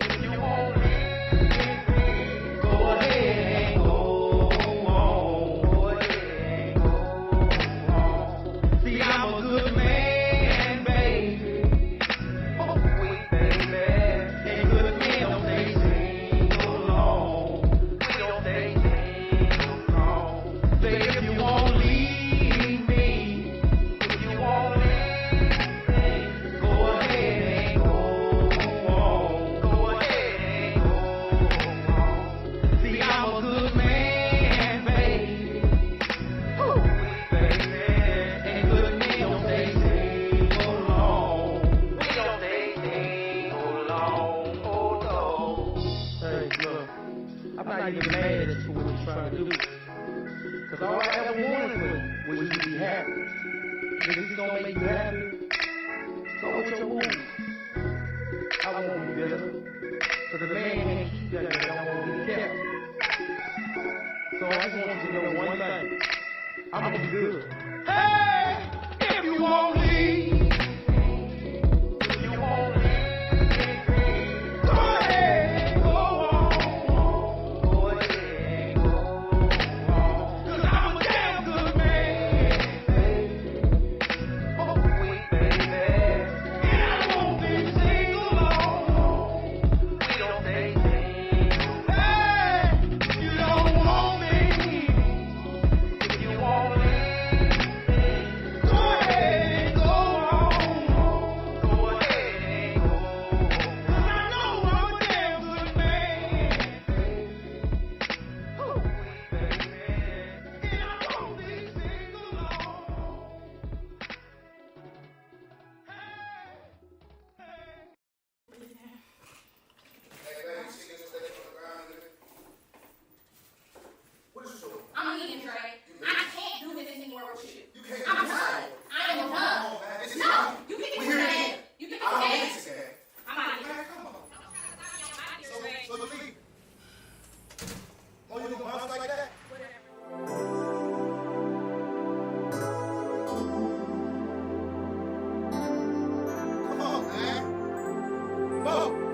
if you won't leave me, go ahead and go on. Go ahead and go on. See, I'm a good man, baby. Oh, sweet baby. And good men don't they sing so long. We don't they sing so long. Say if you won't leave me, if you won't leave me, go ahead and go on. Go ahead and go on. See, I'm a good man, baby. Oh, sweet baby. And good men don't they sing so long. We don't they sing so long. Oh, no. I'm not even mad at you for what you're trying to do. Cause all I ever wanted was you to be happy. If it's gonna make you happy, go with your moves. I won't be bitter. Cause a man can't keep that that don't want to be kept. So I just want you to know one thing. I'm gonna be good. Hey, if you won't leave. I'm leaving, Dre. I can't do this anymore with you. I'm done. I am done. No, you can get this game. You can get this game. I'm out of here. So leave. Oh, you gonna bounce like that? Come on, man. Mo.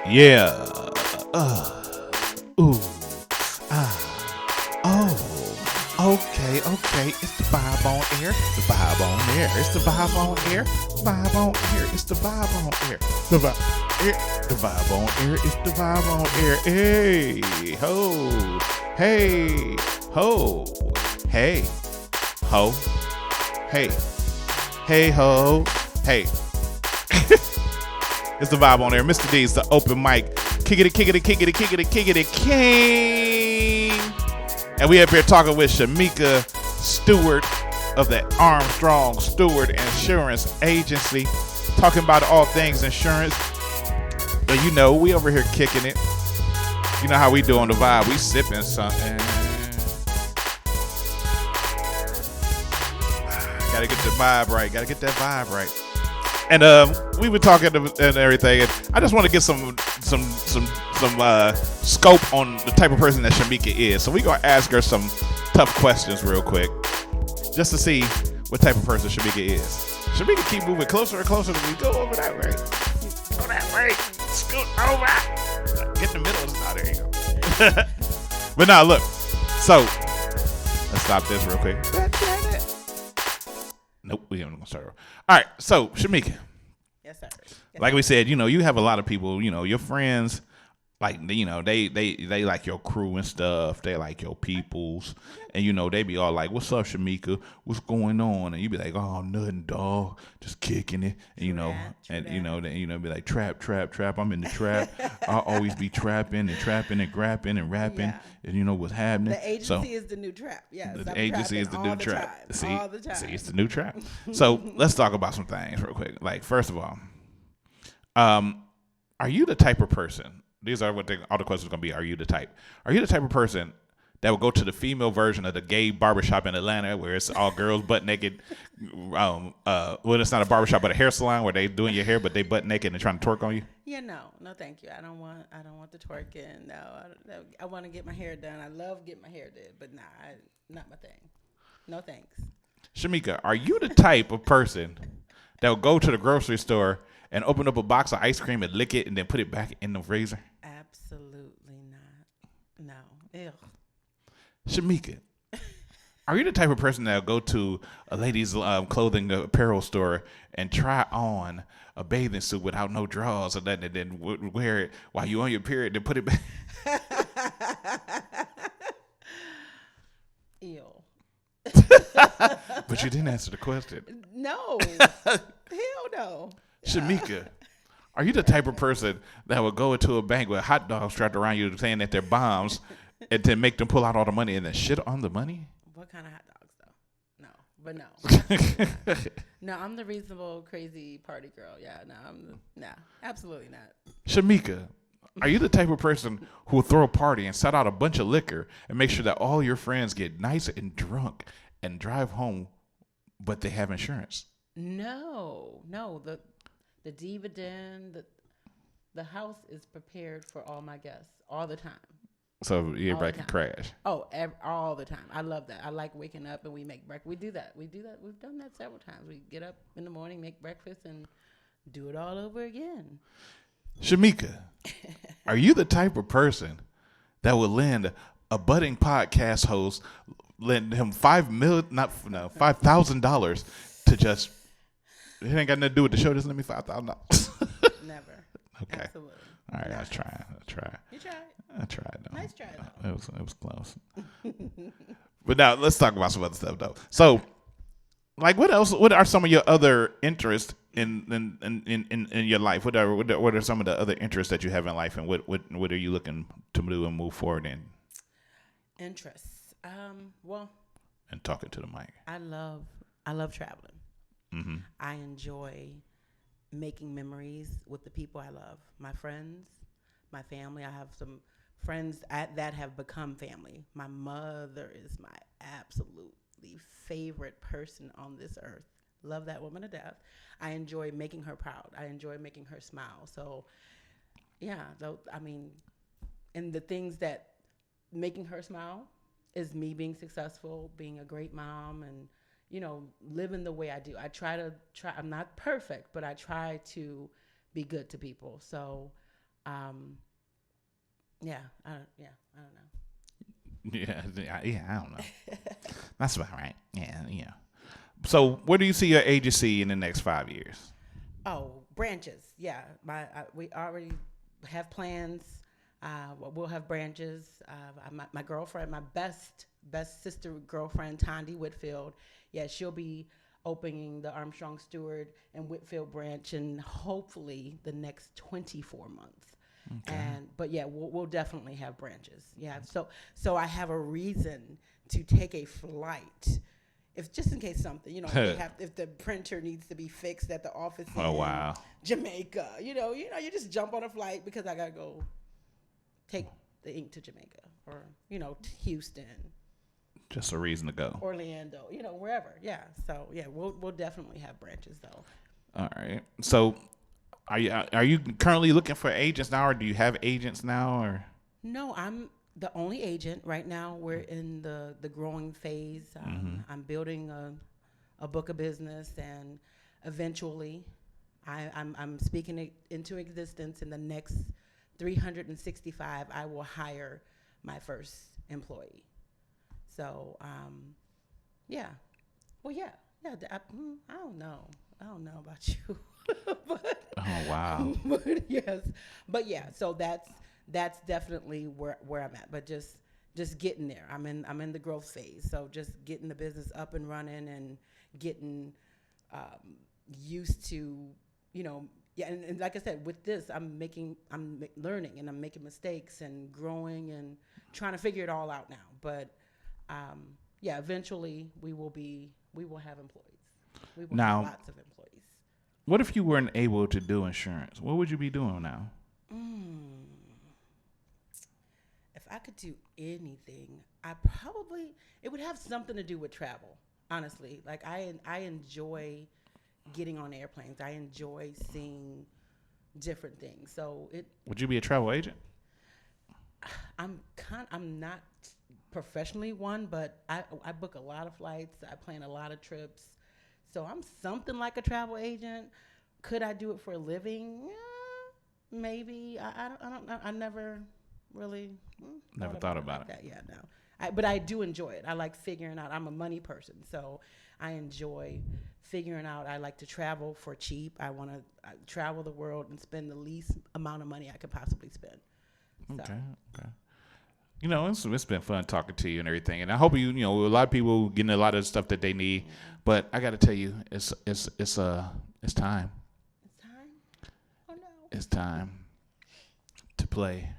Yeah. Ooh. Ah. Oh. Okay. It's the vibe on air. The vibe on air. It's the vibe on air. Vibe on air. It's the vibe on air. The vibe. The vibe on air. It's the vibe on air. Hey ho. Hey ho. Hey ho. Hey. Hey ho. Hey. It's the vibe on air. Mr. D's the open mic. Kickity king. And we up here talking with Shameka Stewart of the Armstrong-Stewart Insurance Agency. Talking about all things insurance. But you know, we over here kicking it. You know how we do on the vibe. We sipping something. Gotta get the vibe right. Gotta get that vibe right. And we were talking and everything. And I just want to get some scope on the type of person that Shameka is. So we're gonna ask her some tough questions real quick, just to see what type of person Shameka is. Shameka keep moving closer and closer as we go over that way. Go that way. Scoot over. Get in the middle. Oh, there you go. But now look. So let's stop this real quick. Nope, we ain't gonna start over. All right, so Shameka. Yes, sir. Like we said, you know, you have a lot of people, you know, your friends, like, you know, they like your crew and stuff. They like your peoples. And, you know, they be all like, what's up, Shameka? What's going on? And you be like, oh, nothing, dog. Just kicking it. And, you know, be like, trap. I'm in the trap. I'll always be trapping and grapping and rapping. Yeah. And you know what's happening. The agency is the new trap. Yes. The agency is the new trap. All the time. See, it's the new trap. So let's talk about some things real quick. Like, first of all, are you the type of person? These are all the questions are gonna be. Are you the type? Are you the type of person that will go to the female version of the gay barbershop in Atlanta where it's all girls butt naked? Well, it's not a barbershop, but a hair salon where they doing your hair, but they butt naked and trying to twerk on you. Yeah, no, thank you. I don't want the twerking. No, I want to get my hair done. I love getting my hair did, but nah, not my thing. No thanks. Shameka, are you the type of person that will go to the grocery store and open up a box of ice cream and lick it and then put it back in the freezer? Absolutely not. No. Ew. Shameka, are you the type of person that'll go to a ladies' clothing apparel store and try on a bathing suit without no drawers or nothing, and then wear it while you on your period, then put it back? Ew. But you didn't answer the question. No. Hell no. Shameka, are you the type of person that would go into a bank with hot dogs strapped around you saying that they're bombs and then make them pull out all the money and then shit on the money? What kind of hot dogs, though? No. But no. No, I'm the reasonable, crazy party girl. Yeah, no, absolutely not. Shameka, are you the type of person who will throw a party and set out a bunch of liquor and make sure that all your friends get nice and drunk and drive home, but they have insurance? No. The dividend, the house is prepared for all my guests all the time. So everybody can crash. Oh, all the time. I love that. I like waking up and we make breakfast. We do that. We've done that several times. We get up in the morning, make breakfast, and do it all over again. Shameka, are you the type of person that would lend a budding podcast host, lend him $5,000 to just? It ain't got nothing to do with the show. Just lend me $5,000. Never. Okay. Absolutely. All right. I tried. You tried. I tried though. Nice try though. It was close. But now let's talk about some other stuff though. So, like, what else? What are some of your other interests in your life? What are some of the other interests that you have in life, and what are you looking to do and move forward in? Interests. Well. And talking to the mic. I love traveling. Mm-hmm. I enjoy making memories with the people I love. My friends, my family. I have some friends that have become family. My mother is my absolutely favorite person on this earth. Love that woman to death. I enjoy making her proud. I enjoy making her smile. So, yeah, and the things that making her smile is me being successful, being a great mom, and living the way I do. I try. I'm not perfect, but I try to be good to people. So Yeah, I don't know. Yeah, I don't know. That's about right. Yeah. So, where do you see your agency in the next 5 years? Oh, branches. Yeah, we already have plans. We'll have branches. My girlfriend, my best sister girlfriend, Tondi Whitfield. Yeah, she'll be opening the Armstrong-Stewart and Whitfield branch in hopefully the next 24 months. Okay. But yeah, we'll definitely have branches. Yeah, so I have a reason to take a flight, if just in case something, if the printer needs to be fixed at the office in Jamaica, you just jump on a flight because I gotta go take the ink to Jamaica or to Houston. Just a reason to go. Orlando, wherever. Yeah. So yeah, we'll definitely have branches though. All right. So, are you currently looking for agents now, or do you have agents now, or? No, I'm the only agent right now. We're in the growing phase. I'm building a book of business, and eventually, I'm speaking it into existence. In the next 365, I will hire my first employee. So, yeah. Well, yeah. I don't know. I don't know about you. But, oh wow. But yes. But yeah. So that's definitely where I'm at. But just getting there. I'm in the growth phase. So just getting the business up and running and getting used to Yeah, and like I said, with this, I'm learning and I'm making mistakes and growing and trying to figure it all out now. But yeah, eventually we will have employees. We will have lots of employees. What if you weren't able to do insurance? What would you be doing now? If I could do anything, it would have something to do with travel. Honestly, like I enjoy getting on airplanes. I enjoy seeing different things. So Would you be a travel agent? I'm not professionally one, but I book a lot of flights. I plan a lot of trips. So I'm something like a travel agent. Could I do it for a living? Yeah, maybe. I don't know. I never really never thought about it. That. Yeah, no. But I do enjoy it. I like figuring out. I'm a money person, so I enjoy figuring out. I like to travel for cheap. I want to travel the world and spend the least amount of money I could possibly spend. Okay. It's been fun talking to you and everything, and I hope a lot of people getting a lot of stuff that they need. But I got to tell you, it's time. It's time. Oh no. It's time to play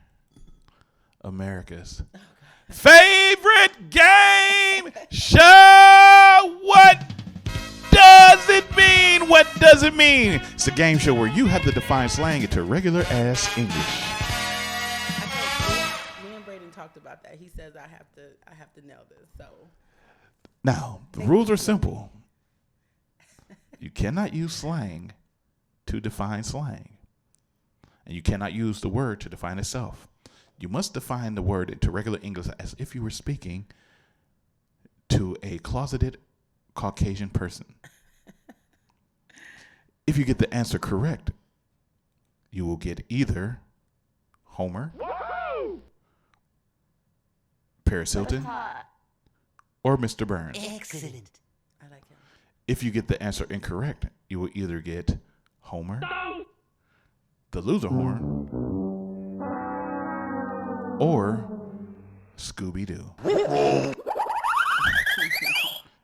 America's favorite game show. What does it mean? What does it mean? It's a game show where you have to define slang into regular ass English. Me and Braden talked about that. He says I have to nail this. So now the rules are simple. You cannot use slang to define slang, and you cannot use the word to define itself. You must define the word into regular English as if you were speaking to a closeted Caucasian person. If you get the answer correct, you will get either Homer, Paris Hilton, or Mr. Burns. Excellent. I like him. If you get the answer incorrect, you will either get Homer, the loser horn, or Scooby-Doo.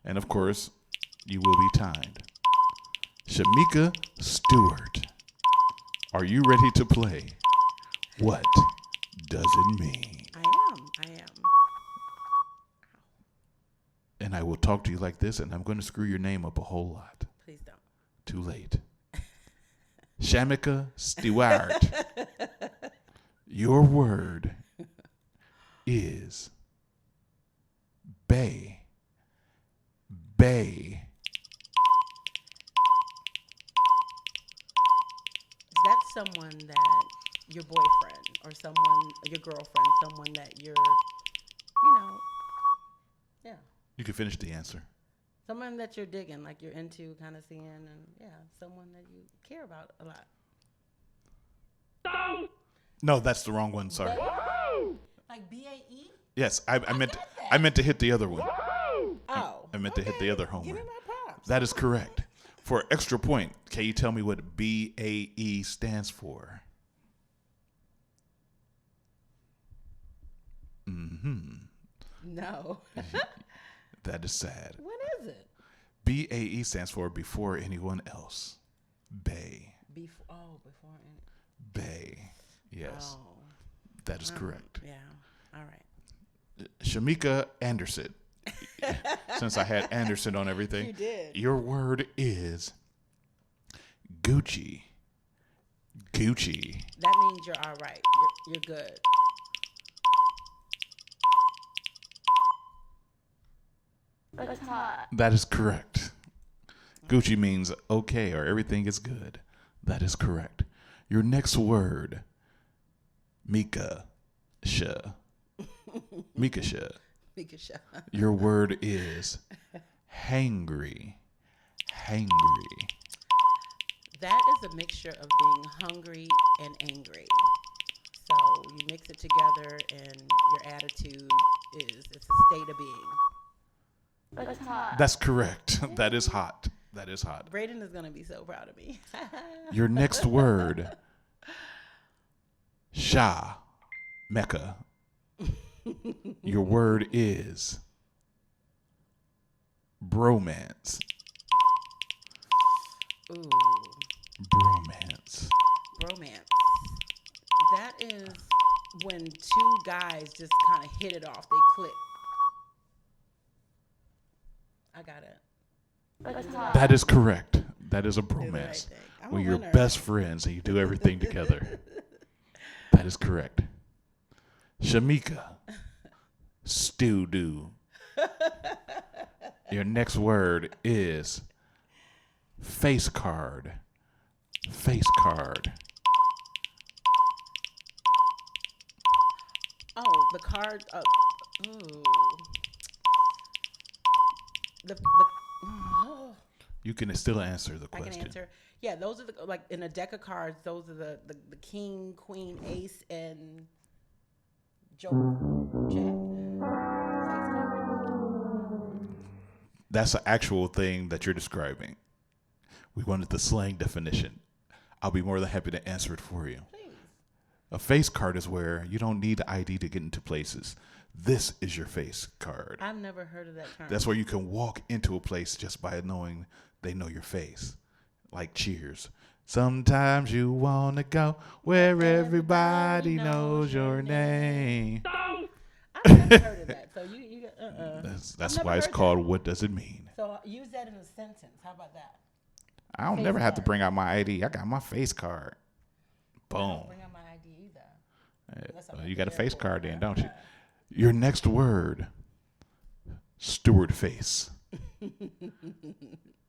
And of course, you will be timed. Shameka Stewart, are you ready to play? What does it mean? I am. And I will talk to you like this, and I'm going to screw your name up a whole lot. Please don't. Too late. Shameka Stewart, your word is bay. Bay. Is that someone that your boyfriend or someone, your girlfriend, someone that you're, yeah. You can finish the answer. Someone that you're digging, like you're into, kind of seeing, and yeah, someone that you care about a lot. No, that's the wrong one. Sorry. Like BAE? Yes, I meant to hit the other one. Oh. I meant to hit the other homer. Give me my props. That is correct. For extra point, can you tell me what BAE stands for? No. That is sad. What is it? BAE stands for before anyone else. Bay. Before. Bay. Yes. Oh. That is correct. Yeah. All right. Shameka Anderson. Since I had Anderson on everything. You did. Your word is Gucci. Gucci. That means you're all right. You're good. What's hot? That is correct. Gucci means okay or everything is good. That is correct. Your next word, Mika Sha. Mika Sha. Mika Sha. Your word is hangry. Hangry. That is a mixture of being hungry and angry. So you mix it together and your attitude it's a state of being. What's hot? That's correct. That is hot. That is hot. Braden is going to be so proud of me. Your next word, SHAMEKA. Your word is bromance. Ooh. Bromance. Bromance. That is when two guys just kind of hit it off. They click. I got it. That is correct. That is a Did the right bromance. thing. I'm When a you're winner. best friends and you do everything together. That is correct. Shameka. Stew-do. Your next word is face card. Face card. Oh, the card. Ooh. You can still answer the I question. can answer. Yeah, those are the like in a deck of cards. Those are the king, queen, ace, and jack. That's an actual thing that you're describing. We wanted the slang definition. I'll be more than happy to answer it for you. Please. A face card is where you don't need the ID to get into places. This is your face card. I've never heard of that term. That's where you can walk into a place just by knowing they know your face. Like Cheers. Sometimes you want to go where everybody knows your name. I've never heard of that. So you That's why it's called What Does It Mean? So use that in a sentence. How about that? I don't Face never have to card. bring out my ID. I got my face card. I Boom. don't bring out my ID either. Unless I'm Well, at you the got a face airport. card then, don't you? Your next word, steward face,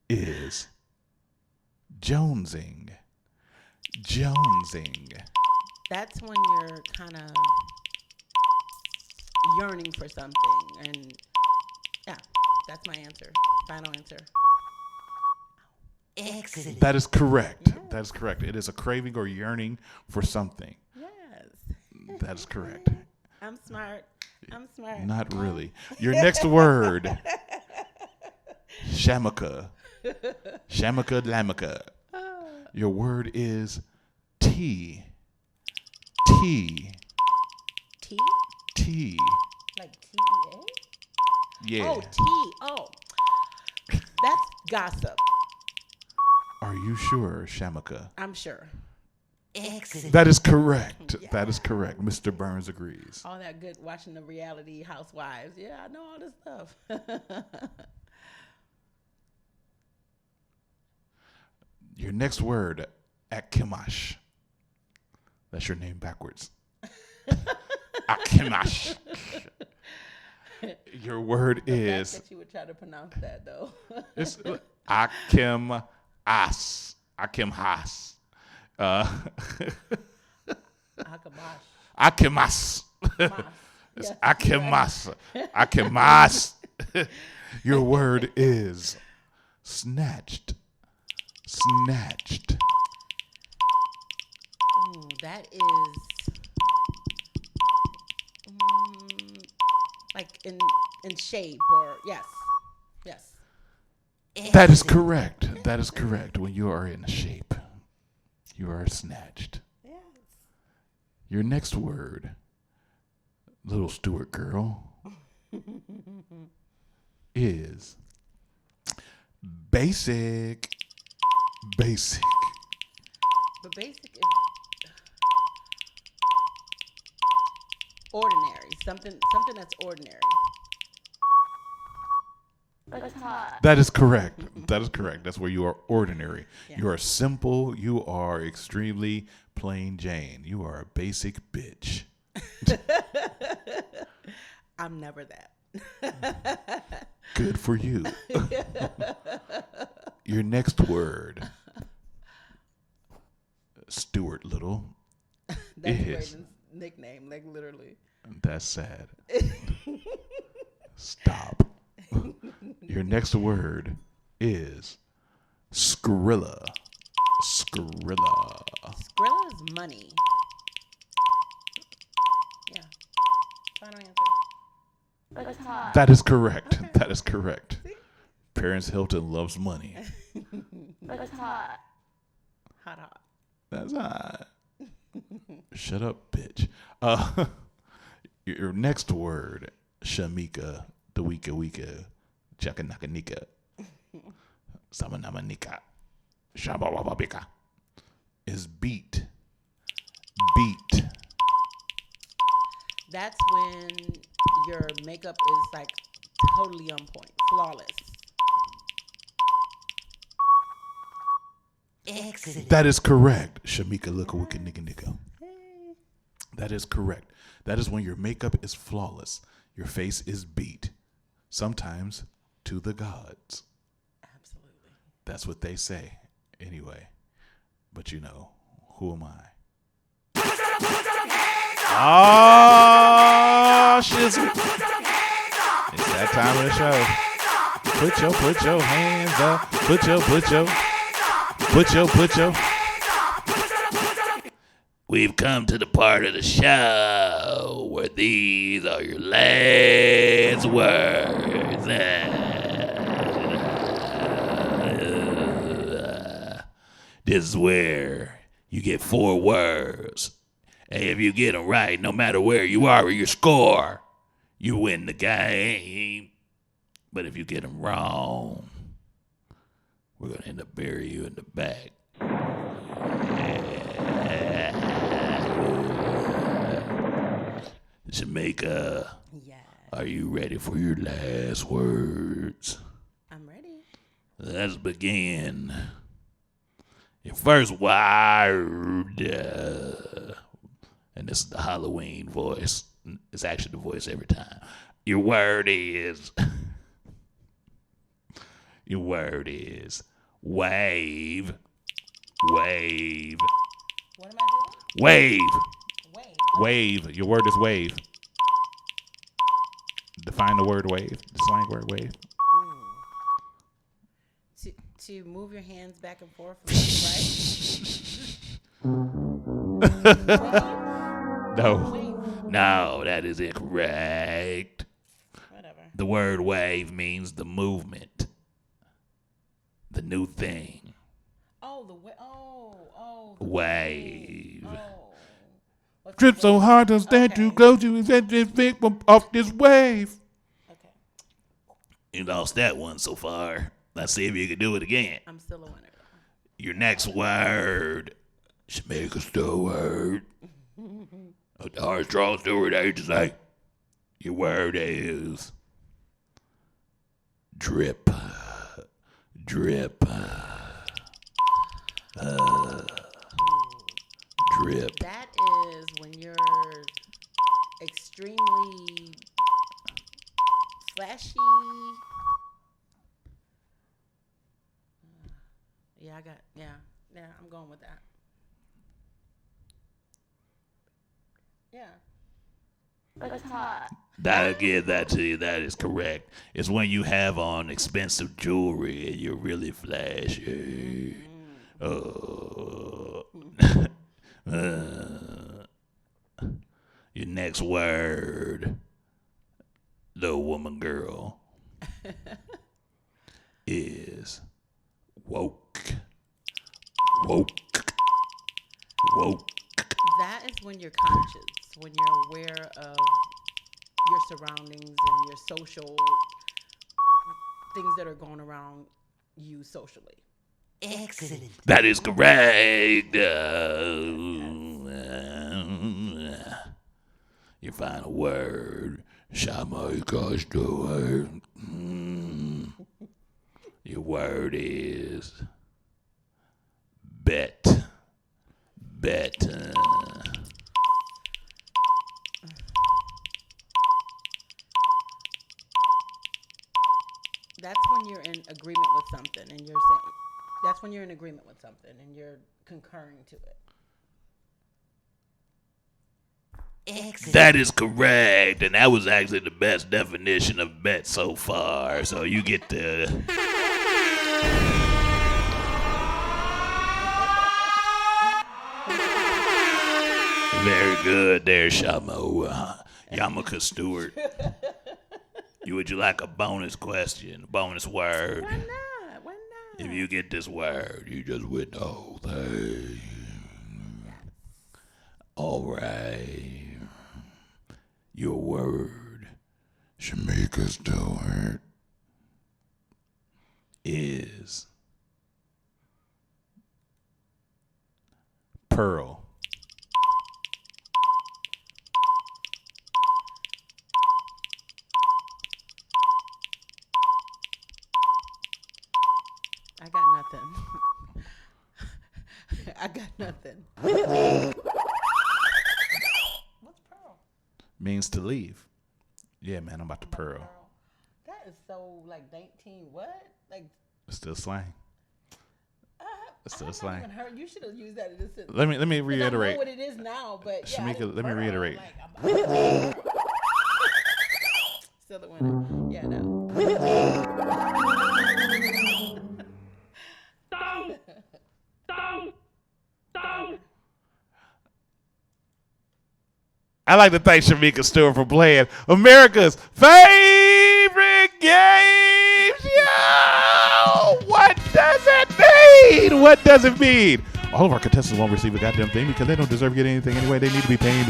is jonesing. Jonesing. That's when you're kind of yearning for something. And yeah, that's my answer. Final answer. Excellent. That is correct. Yes. That is correct. It is a craving or yearning for something. Yes. That is correct. I'm smart. I'm smart. Not really. Your next word, SHAMEKA. SHAMEKA Lameka. Your word is tea. Tea. Tea? Tea. Like T-E-A? Yeah. Oh, tea. Oh. That's gossip. Are you sure, SHAMEKA? I'm sure. Excellent. That is correct. Yeah. That is correct. Mr. Burns agrees. All that good watching the reality housewives. Yeah, I know all this stuff. Your next word, Akimash. That's your name backwards. Akimash. Your word is. That you would try to pronounce that though. It's Akim As. Akim Has. Akimas. It's Akimas. Akimas. Your word is snatched. Snatched. Ooh, that is in shape or yes. That is correct. That is correct. When you are in shape, you are snatched. Yes. Your next word, little Stewart girl, is basic. Basic. But basic is ordinary. Something that's ordinary. That is correct. That is correct. That's where you are ordinary. Yeah. You are simple. You are extremely plain Jane. You are a basic bitch. I'm never that. Good for you. Your next word, Stuart Little, That's is... Braden's nickname, like literally. That's sad. Stop. Your next word is Skrilla. Skrilla. Skrilla is money. Yeah. Final answer. That is correct. Okay. That is correct. See? Paris Hilton loves money. That's hot. Hot. That's hot. Shut up, bitch. Your next word, Shameka, the Wika, Chakanakanika, Samanamanika, Shabawababika, is beat. Beat. That's when your makeup is like totally on point, flawless. Excellent. That is correct. Shameka Lukawika Nika. That is correct. That is when your makeup is flawless. Your face is beat. Sometimes to the gods. Absolutely. That's what they say. Anyway. But you know, who am I? Oh, shizzle. It's that time of the show. Put your hands up. Put your. We've come to the part of the show where these are your last words. This is where you get 4 words. And if you get them right, no matter where you are or your score, you win the game. But if you get them wrong, we're going to end up burying you in the back. Jamaica, are you ready for your last words? I'm ready. Let's begin. Your first word, and this is the Halloween voice. It's actually the voice every time. Your word is wave. Wave. What am I doing? Wave. Wave. Your word is wave. Define the word wave. The slang word wave. To move your hands back and forth from right. No, that is incorrect. Whatever. The word wave means the movement, the new thing. Oh, wave. Trip so hard to stand too close to this off this wave. Okay. You lost that one so far. Let's see if you can do it again. I'm still a winner. Your next word, SHAMEKA Stewart. The ARMSTRON-STEWART agency. Your word is drip. Drip. Drip. That is when you're extremely flashy. Yeah, I'm going with that. Yeah. That's hot. I'll give that to you. That is correct. It's when you have on expensive jewelry and you're really flashy. Your next word, the woman girl is woke. Woke. That is when you're conscious, when you're aware of your surroundings and your social things that are going around you socially. Excellent. That is correct. You find a word. SHAMEKA Stewart. Your word is bet. Bet. That's when you're in agreement with something and you're saying, that's when you're in agreement with something and you're concurring to it. Excellent. That is correct. And that was actually the best definition of bet so far. So you get the... Very good there, SHAMEKA Stewart. Would you like a bonus question, bonus word? Why not? Why not? If you get this word, you just win the whole thing. All right. Your word, SHAMEKA Stewart, is pearl. I got nothing. I got nothing. What's pearl? Means to leave. Yeah, man, I'm about to pearl. That is so like 19. What? Like It's still slang. It's still slang. even heard. You should have used that in this sentence. Let me 'Cause reiterate. I know what it is now, but yeah, SHAMEKA, let me reiterate. Still the winner. Yeah, no. I like to thank SHAMEKA Stewart for playing America's favorite games. Yo! What does it mean? What does it mean? All of our contestants won't receive a goddamn thing because they don't deserve to get anything anyway. They need to be paid.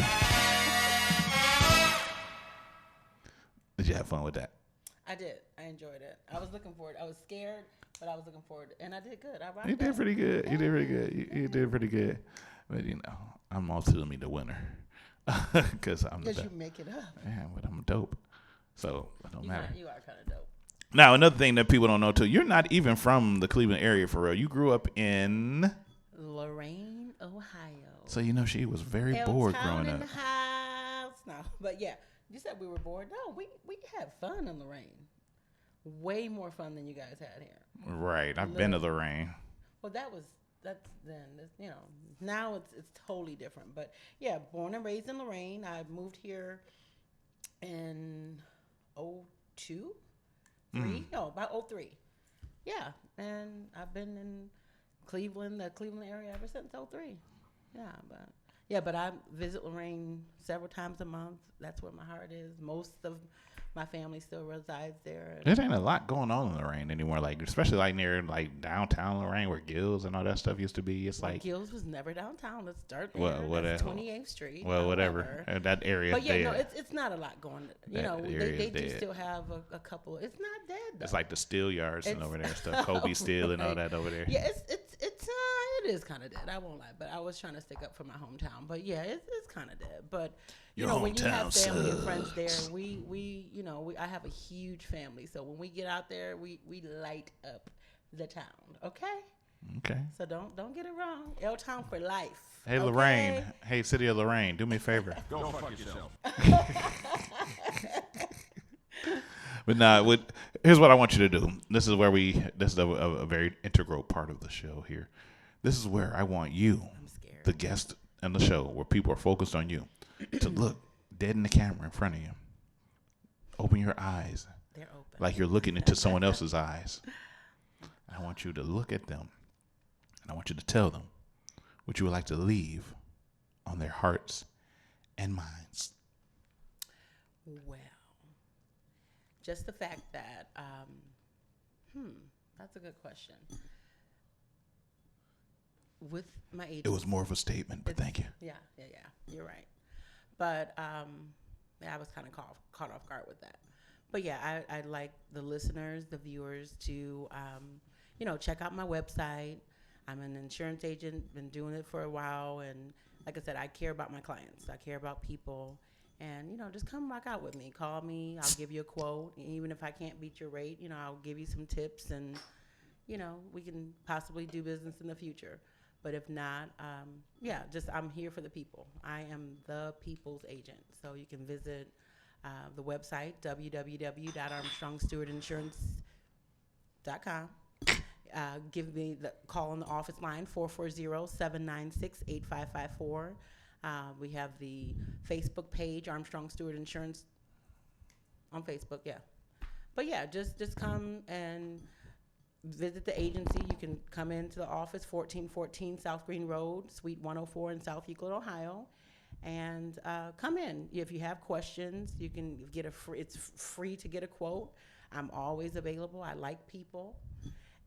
Did you have fun with that? I did. I enjoyed it. I was looking forward. I was scared, but I was looking forward, and I did good. You did pretty good. You did pretty good. You did pretty good. But you know, I'm ultimately the winner because you make it up. Yeah, but I'm dope, so it don't matter. You are kind of dope. Now, another thing that people don't know too, you're not even from the Cleveland area for real. You grew up in Lorain, Ohio. So you know she was very bored growing in up. The house. No, but yeah, you said we were bored. No, we had fun in Lorain. Way more fun than you guys had here. Right, I've been to Lorain. Well, that's then. You know, now it's totally different. But yeah, born and raised in Lorain. I moved here in 2002, 3? No, about 2003. Yeah, and I've been in Cleveland, the Cleveland area ever since 2003. Yeah, but I visit Lorain several times a month. That's where my heart is. Most of my family still resides there. There ain't a lot going on in Lorain anymore, like especially like near like downtown Lorain where Gills and all that stuff used to be. It's like Gills was never downtown. Let's start there. Well, whatever. That's 28th Street. Well, whatever. That area. But yeah, dead. no, it's not a lot going. You know, they do still have a couple. It's not dead though. It's like the steel yards and over there and stuff. Kobe Steel and all that over there. Yeah, it is kind of dead. I won't lie, but I was trying to stick up for my hometown. But yeah, it's kind of dead. But you know, when you have family and friends there, I have a huge family. So when we get out there, we light up the town. Okay. So don't get it wrong. L Town for life. Hey, okay? Lorraine. Hey, City of Lorraine. Do me a favor. Go fuck yourself. But nah, here's what I want you to do. This is a very integral part of the show here. This is where I want you, the guest on the show, where people are focused on you, to look dead in the camera in front of you. Open your eyes. They're open. Like you're looking into someone else's eyes. I want you to look at them, and I want you to tell them what you would like to leave on their hearts and minds. Well, just the fact that, that's a good question. With my agent, It was more of a statement, but thank you. Yeah, you're right. But I was kind of caught off guard with that. But yeah, I'd like the listeners, the viewers to, check out my website. I'm an insurance agent, been doing it for a while. And like I said, I care about my clients. I care about people. And, just come rock out with me. Call me. I'll give you a quote. Even if I can't beat your rate, I'll give you some tips. And, we can possibly do business in the future. But if not, I'm here for the people. I am the people's agent. So you can visit the website, www.ARMSTRONG-STEWART-INSURANCE.com. Give me the call on the office line, 440-796-8554. We have the Facebook page, Armstrong Stewart Insurance, on Facebook, yeah. But yeah, just come and visit the agency. You can come into the office, 1414 South Green Road, Suite 104 in South Euclid, Ohio. And come in. If you have questions, you can get it's free to get a quote. I'm always available. I like people.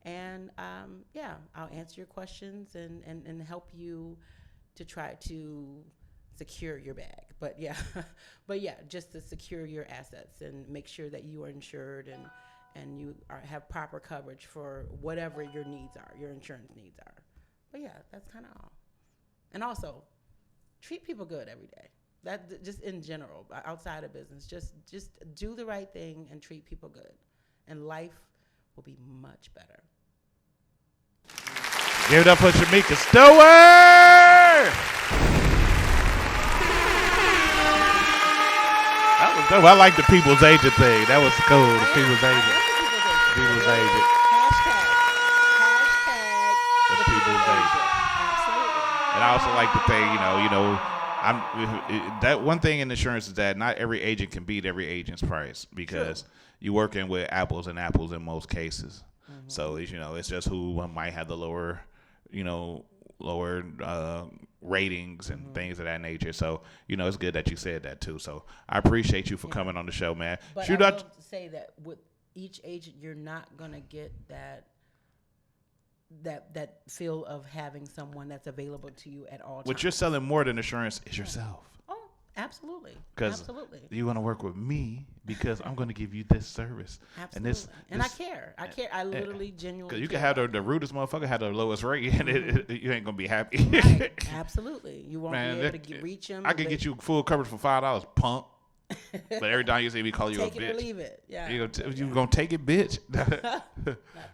And I'll answer your questions and help you to try to secure your bag. But just to secure your assets and make sure that you are insured and you have proper coverage for whatever your needs are, your insurance needs are. But yeah, that's kind of all. And also, treat people good every day. That just in general, outside of business, just do the right thing and treat people good, and life will be much better. Give it up for SHAMEKA Stewart. That was dope. I like the people's agent thing. That was cool. The people's agent. People's agent. Hashtag The people's agent. Absolutely. And I also like the thing, that one thing in insurance is that not every agent can beat every agent's price because you're working with apples and apples in most cases. Mm-hmm. So it's just who might have the lower ratings and things of that nature. So it's good that you said that too. So I appreciate you for coming on the show, man. But I will say that with each agent, you're not gonna get that feel of having someone that's available to you at all times. What you're selling more than insurance is yourself. Oh, absolutely. Because you want to work with me because I'm going to give you this service. Absolutely. And I care. I literally, genuinely Because you can have the rudest motherfucker have the lowest rate and you ain't going to be happy. Right. Absolutely. You won't be able to reach them. I can get you full coverage for $5, punk. But every time you see me call you a bitch. Take it or leave it. Yeah. You gonna take it, bitch? Not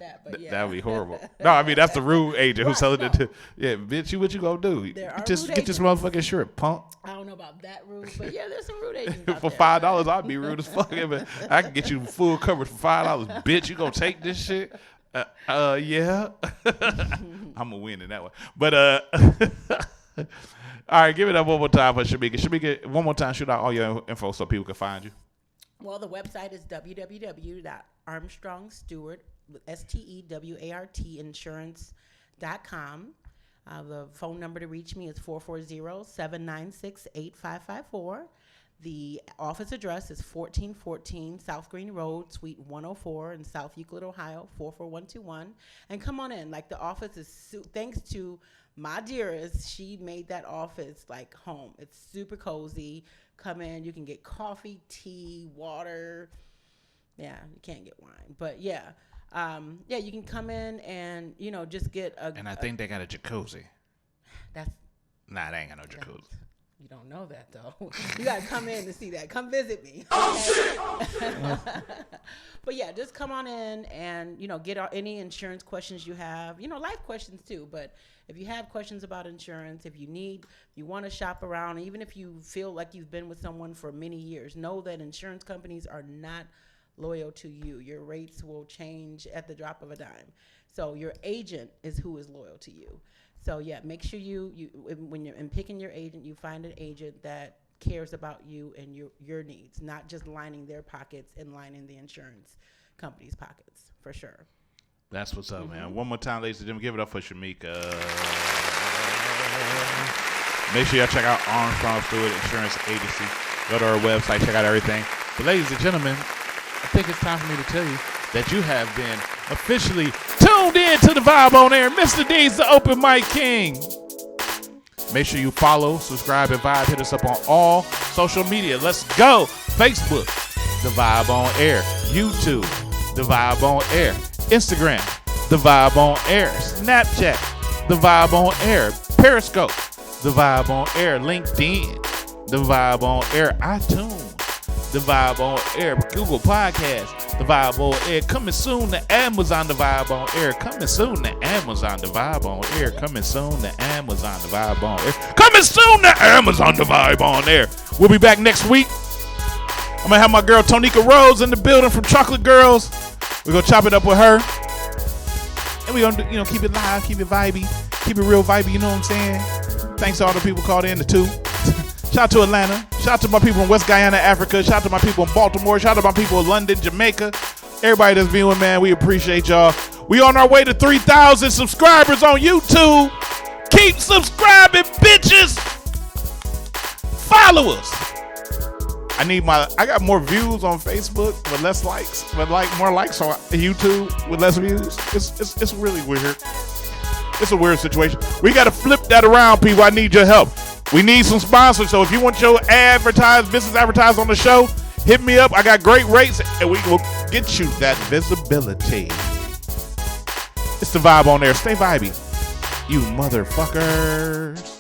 that, but yeah. That would be horrible. No, I mean that's the rude agent who's selling it to. Yeah, bitch, what you gonna do? Get this motherfucking shirt, punk. I don't know about that rude, but yeah, there's some rude agents out for there. $5, I'd be rude as fuck. But I can get you full coverage for $5, bitch. You gonna take this shit? Yeah. I'm gonna win in that one. But all right, give it up one more time for SHAMEKA. SHAMEKA, one more time, shoot out all your info so people can find you. Well, the website is www.ARMSTRONG-STEWART, STEWART insurance.com. The phone number to reach me is 440-796-8554. The office address is 1414 South Green Road, Suite 104 in South Euclid, Ohio, 44121. And come on in. Like, the office is, thanks to my dearest, she made that office like home. It's super cozy. Come in. You can get coffee, tea, water. Yeah, you can't get wine. But yeah. You can come in and, just get a... And I think they got a jacuzzi. That's... Nah, they ain't got no jacuzzi. You don't know that, though. You got to come in to see that. Come visit me. But yeah, just come on in and, get any insurance questions you have. Life questions too. But if you have questions about insurance, if you want to shop around, even if you feel like you've been with someone for many years, know that insurance companies are not loyal to you. Your rates will change at the drop of a dime. So your agent is who is loyal to you. So yeah, make sure you when you're picking your agent, you find an agent that cares about you and your needs, not just lining their pockets and lining the insurance company's pockets, for sure. That's what's up, man. One more time, ladies and gentlemen, give it up for SHAMEKA. Make sure y'all check out Armstrong Stewart Insurance Agency. Go to our website, check out everything. But ladies and gentlemen, I think it's time for me to tell you that you have been officially tuned in to the Vibe on Air. Mr. D's the Open Mic King. Make sure you follow, subscribe, and vibe. Hit us up on all social media. Let's go. Facebook, The Vibe on Air. YouTube, The Vibe on Air. Instagram, The Vibe on Air. Snapchat, The Vibe on Air. Periscope, The Vibe on Air. LinkedIn, The Vibe on Air. iTunes, The Vibe on Air. Google Podcasts, The Vibe on Air. Coming soon to Amazon, The Vibe on Air. Coming soon to Amazon, The Vibe on Air. Coming soon to Amazon, The Vibe on Air. Coming soon to Amazon, The Vibe on Air. We'll be back next week. I'm going to have my girl Tonika Rose in the building from Chocolate Girls. We're going to chop it up with her. And we're going to, keep it live, keep it vibey, keep it real vibey, you know what I'm saying? Thanks to all the people called in, the two. Shout out to Atlanta. Shout out to my people in West Guyana, Africa. Shout out to my people in Baltimore. Shout out to my people in London, Jamaica. Everybody that's viewing, man, we appreciate y'all. We on our way to 3,000 subscribers on YouTube. Keep subscribing, bitches. Follow us. I got more views on Facebook with less likes, but more likes on YouTube with less views. It's really weird. It's a weird situation. We got to flip that around, people. I need your help. We need some sponsors. So if you want your business advertised on the show, hit me up. I got great rates, and we will get you that visibility. It's the Vibe on Air. Stay vibey, you motherfuckers.